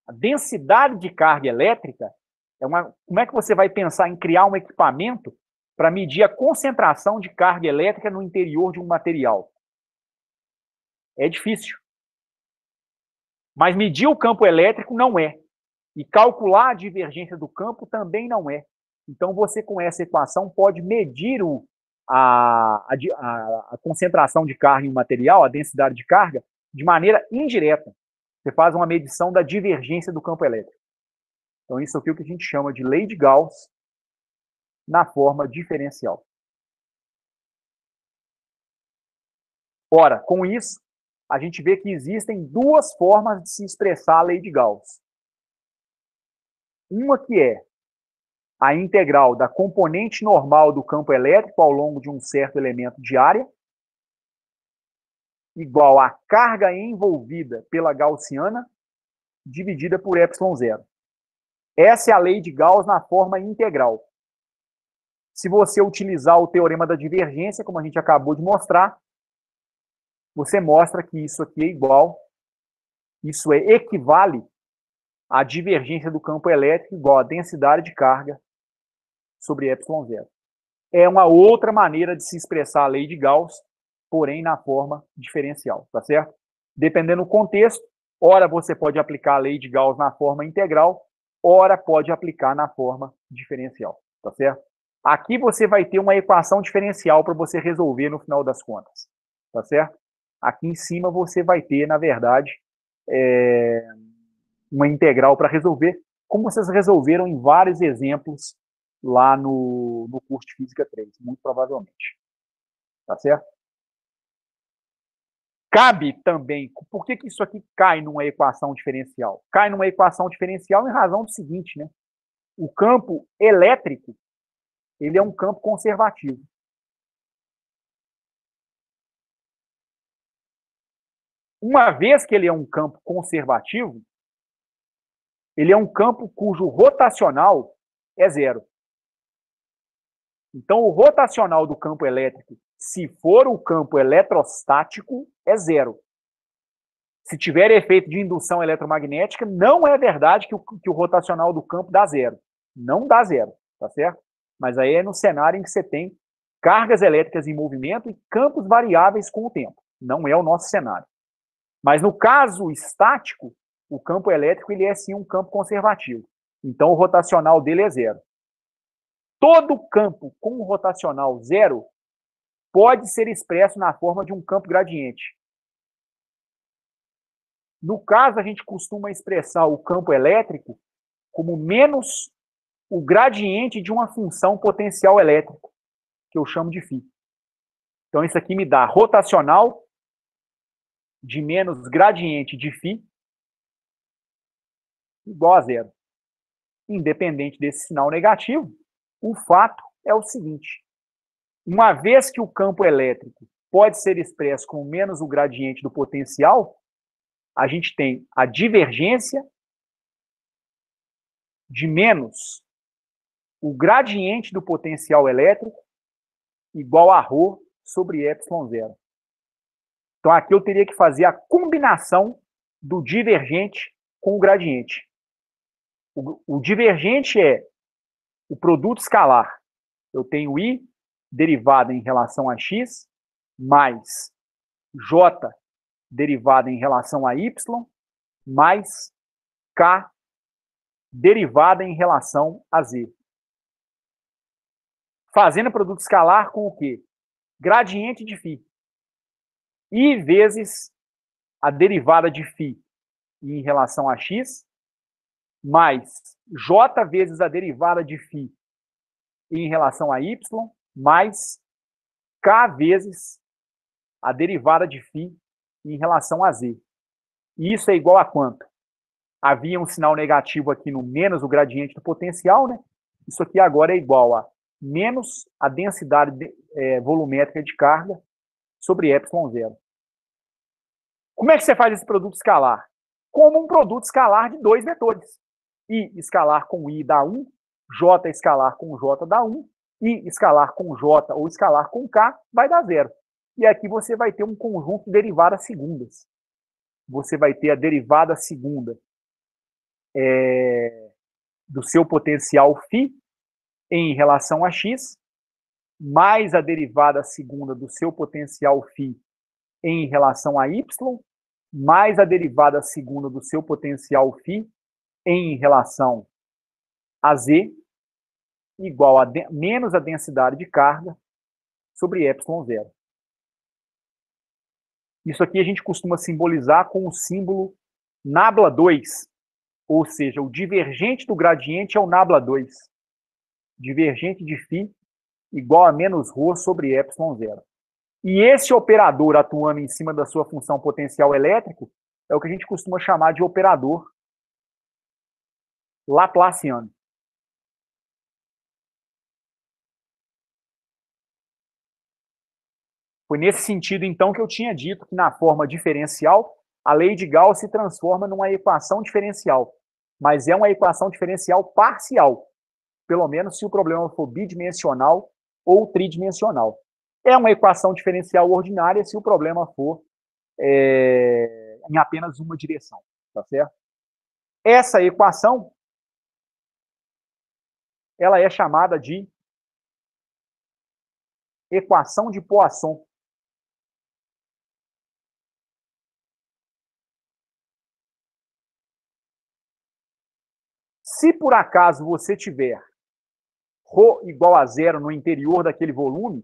[SPEAKER 1] A densidade de carga elétrica é uma... Como é que você vai pensar em criar um equipamento para medir a concentração de carga elétrica no interior de um material? É difícil. Mas medir o campo elétrico não é. E calcular a divergência do campo também não é. Então, você, com essa equação, pode medir a concentração de carga em um material, a densidade de carga, de maneira indireta. Você faz uma medição da divergência do campo elétrico. Então, isso aqui é o que a gente chama de lei de Gauss na forma diferencial. Ora, com isso, a gente vê que existem duas formas de se expressar a lei de Gauss. Uma que é a integral da componente normal do campo elétrico ao longo de um certo elemento de área, igual à carga envolvida pela gaussiana, dividida por ε0. Essa é a lei de Gauss na forma integral. Se você utilizar o teorema da divergência, como a gente acabou de mostrar, você mostra que isso aqui é igual, isso equivale à divergência do campo elétrico igual à densidade de carga sobre ε0. É uma outra maneira de se expressar a lei de Gauss, porém na forma diferencial, tá certo? Dependendo do contexto, ora você pode aplicar a lei de Gauss na forma integral, ora pode aplicar na forma diferencial, tá certo? Aqui você vai ter uma equação diferencial para você resolver no final das contas, tá certo? Aqui em cima você vai ter, na verdade, uma integral para resolver, como vocês resolveram em vários exemplos lá no curso de Física 3, muito provavelmente. Tá certo? Cabe também, por que isso aqui cai numa equação diferencial? Cai numa equação diferencial em razão do seguinte, né? O campo elétrico, ele é um campo conservativo. Uma vez que ele é um campo conservativo, ele é um campo cujo rotacional é zero. Então, o rotacional do campo elétrico, se for o campo eletrostático, é zero. Se tiver efeito de indução eletromagnética, não é verdade que o rotacional do campo dá zero. Não dá zero, tá certo? Mas aí é no cenário em que você tem cargas elétricas em movimento e campos variáveis com o tempo. Não é o nosso cenário. Mas no caso estático, o campo elétrico ele é sim um campo conservativo. Então o rotacional dele é zero. Todo campo com rotacional zero pode ser expresso na forma de um campo gradiente. No caso, a gente costuma expressar o campo elétrico como menos o gradiente de uma função potencial elétrico, que eu chamo de φ. Então, isso aqui me dá rotacional de menos gradiente de φ igual a zero. Independente desse sinal negativo, o fato é o seguinte: uma vez que o campo elétrico pode ser expresso como menos o gradiente do potencial, a gente tem a divergência de menos o gradiente do potencial elétrico igual a ρ sobre ε0. Então, aqui eu teria que fazer a combinação do divergente com o gradiente. O divergente é o produto escalar. Eu tenho I derivada em relação a x, mais J derivada em relação a y, mais K derivada em relação a z. Fazendo produto escalar com o quê? Gradiente de φ. I vezes a derivada de φ em relação a x, mais J vezes a derivada de φ em relação a y, mais K vezes a derivada de φ em relação a z. E isso é igual a quanto? Havia um sinal negativo aqui no menos o gradiente do potencial, né? Isso aqui agora é igual a menos a densidade volumétrica de carga sobre ε0. Como é que você faz esse produto escalar? Como um produto escalar de dois vetores. I escalar com I dá 1, J escalar com J dá 1, I escalar com J ou escalar com K vai dar 0. E aqui você vai ter um conjunto de derivadas segundas. Você vai ter a derivada segunda do seu potencial φ em relação a x, mais a derivada segunda do seu potencial φ em relação a y, mais a derivada segunda do seu potencial φ em relação a z, igual a menos a densidade de carga sobre ε0. Isso aqui a gente costuma simbolizar com o símbolo nabla2, ou seja, o divergente do gradiente é o nabla2. Divergente de φ igual a menos ρ sobre ε0. E esse operador atuando em cima da sua função potencial elétrico é o que a gente costuma chamar de operador laplaciano. Foi nesse sentido, então, que eu tinha dito que na forma diferencial, a lei de Gauss se transforma numa equação diferencial, mas é uma equação diferencial parcial, pelo menos se o problema for bidimensional ou tridimensional. É uma equação diferencial ordinária se o problema for em apenas uma direção, tá certo? Essa equação, ela é chamada de equação de Poisson. Se por acaso você tiver ρ igual a zero no interior daquele volume,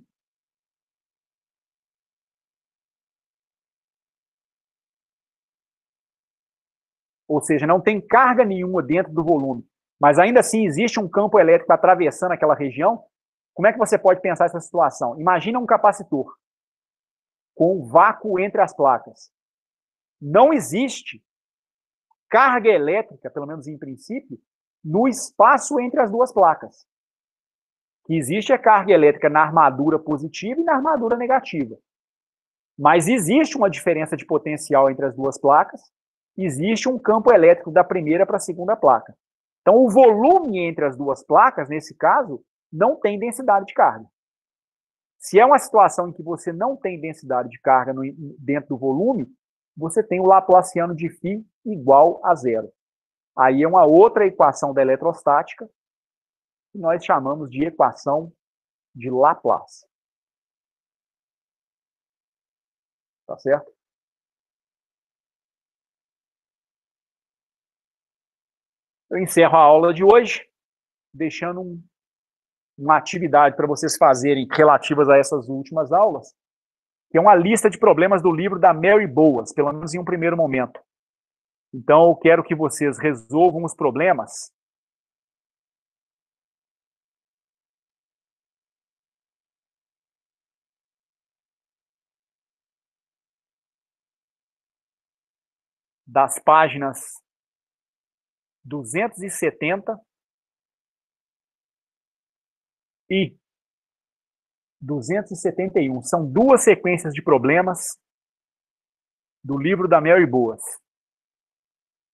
[SPEAKER 1] ou seja, não tem carga nenhuma dentro do volume, mas ainda assim existe um campo elétrico atravessando aquela região, como é que você pode pensar essa situação? Imagina um capacitor com vácuo entre as placas. Não existe carga elétrica, pelo menos em princípio, no espaço entre as duas placas. O que existe é carga elétrica na armadura positiva e na armadura negativa. Mas existe uma diferença de potencial entre as duas placas existe um campo elétrico da primeira para a segunda placa. Então, o volume entre as duas placas, nesse caso, não tem densidade de carga. Se é uma situação em que você não tem densidade de carga dentro do volume, você tem o Laplaciano de φ igual a zero. Aí é uma outra equação da eletrostática, que nós chamamos de equação de Laplace. Tá certo? Eu encerro a aula de hoje, deixando uma atividade para vocês fazerem relativas a essas últimas aulas, que é uma lista de problemas do livro da Mary Boas, pelo menos em um primeiro momento. Então, eu quero que vocês resolvam os problemas das páginas 270 e 271. São duas sequências de problemas do livro da Mary Boas.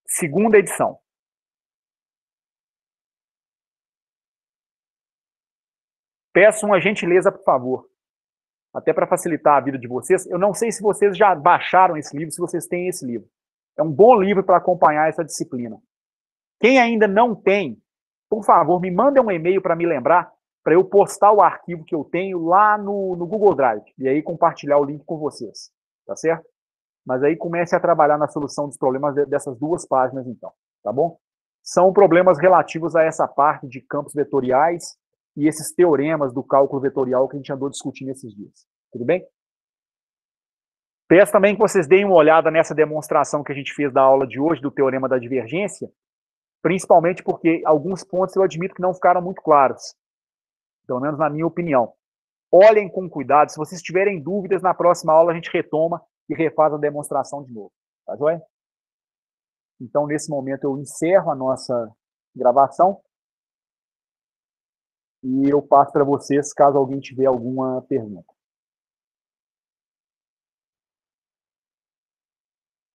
[SPEAKER 1] Segunda edição. Peço uma gentileza, por favor, até para facilitar a vida de vocês. Eu não sei se vocês já baixaram esse livro, se vocês têm esse livro. É um bom livro para acompanhar essa disciplina. Quem ainda não tem, por favor, me manda um e-mail para me lembrar, para eu postar o arquivo que eu tenho lá no Google Drive, e aí compartilhar o link com vocês, tá certo? Mas aí comece a trabalhar na solução dos problemas dessas duas páginas, então, tá bom? São problemas relativos a essa parte de campos vetoriais e esses teoremas do cálculo vetorial que a gente andou discutindo esses dias. Tudo bem? Peço também que vocês deem uma olhada nessa demonstração que a gente fez da aula de hoje, do teorema da divergência, principalmente porque alguns pontos eu admito que não ficaram muito claros, pelo menos na minha opinião. Olhem com cuidado, se vocês tiverem dúvidas, na próxima aula a gente retoma e refaz a demonstração de novo, tá joia? Então, nesse momento, eu encerro a nossa gravação e eu passo para vocês, caso alguém tiver alguma pergunta.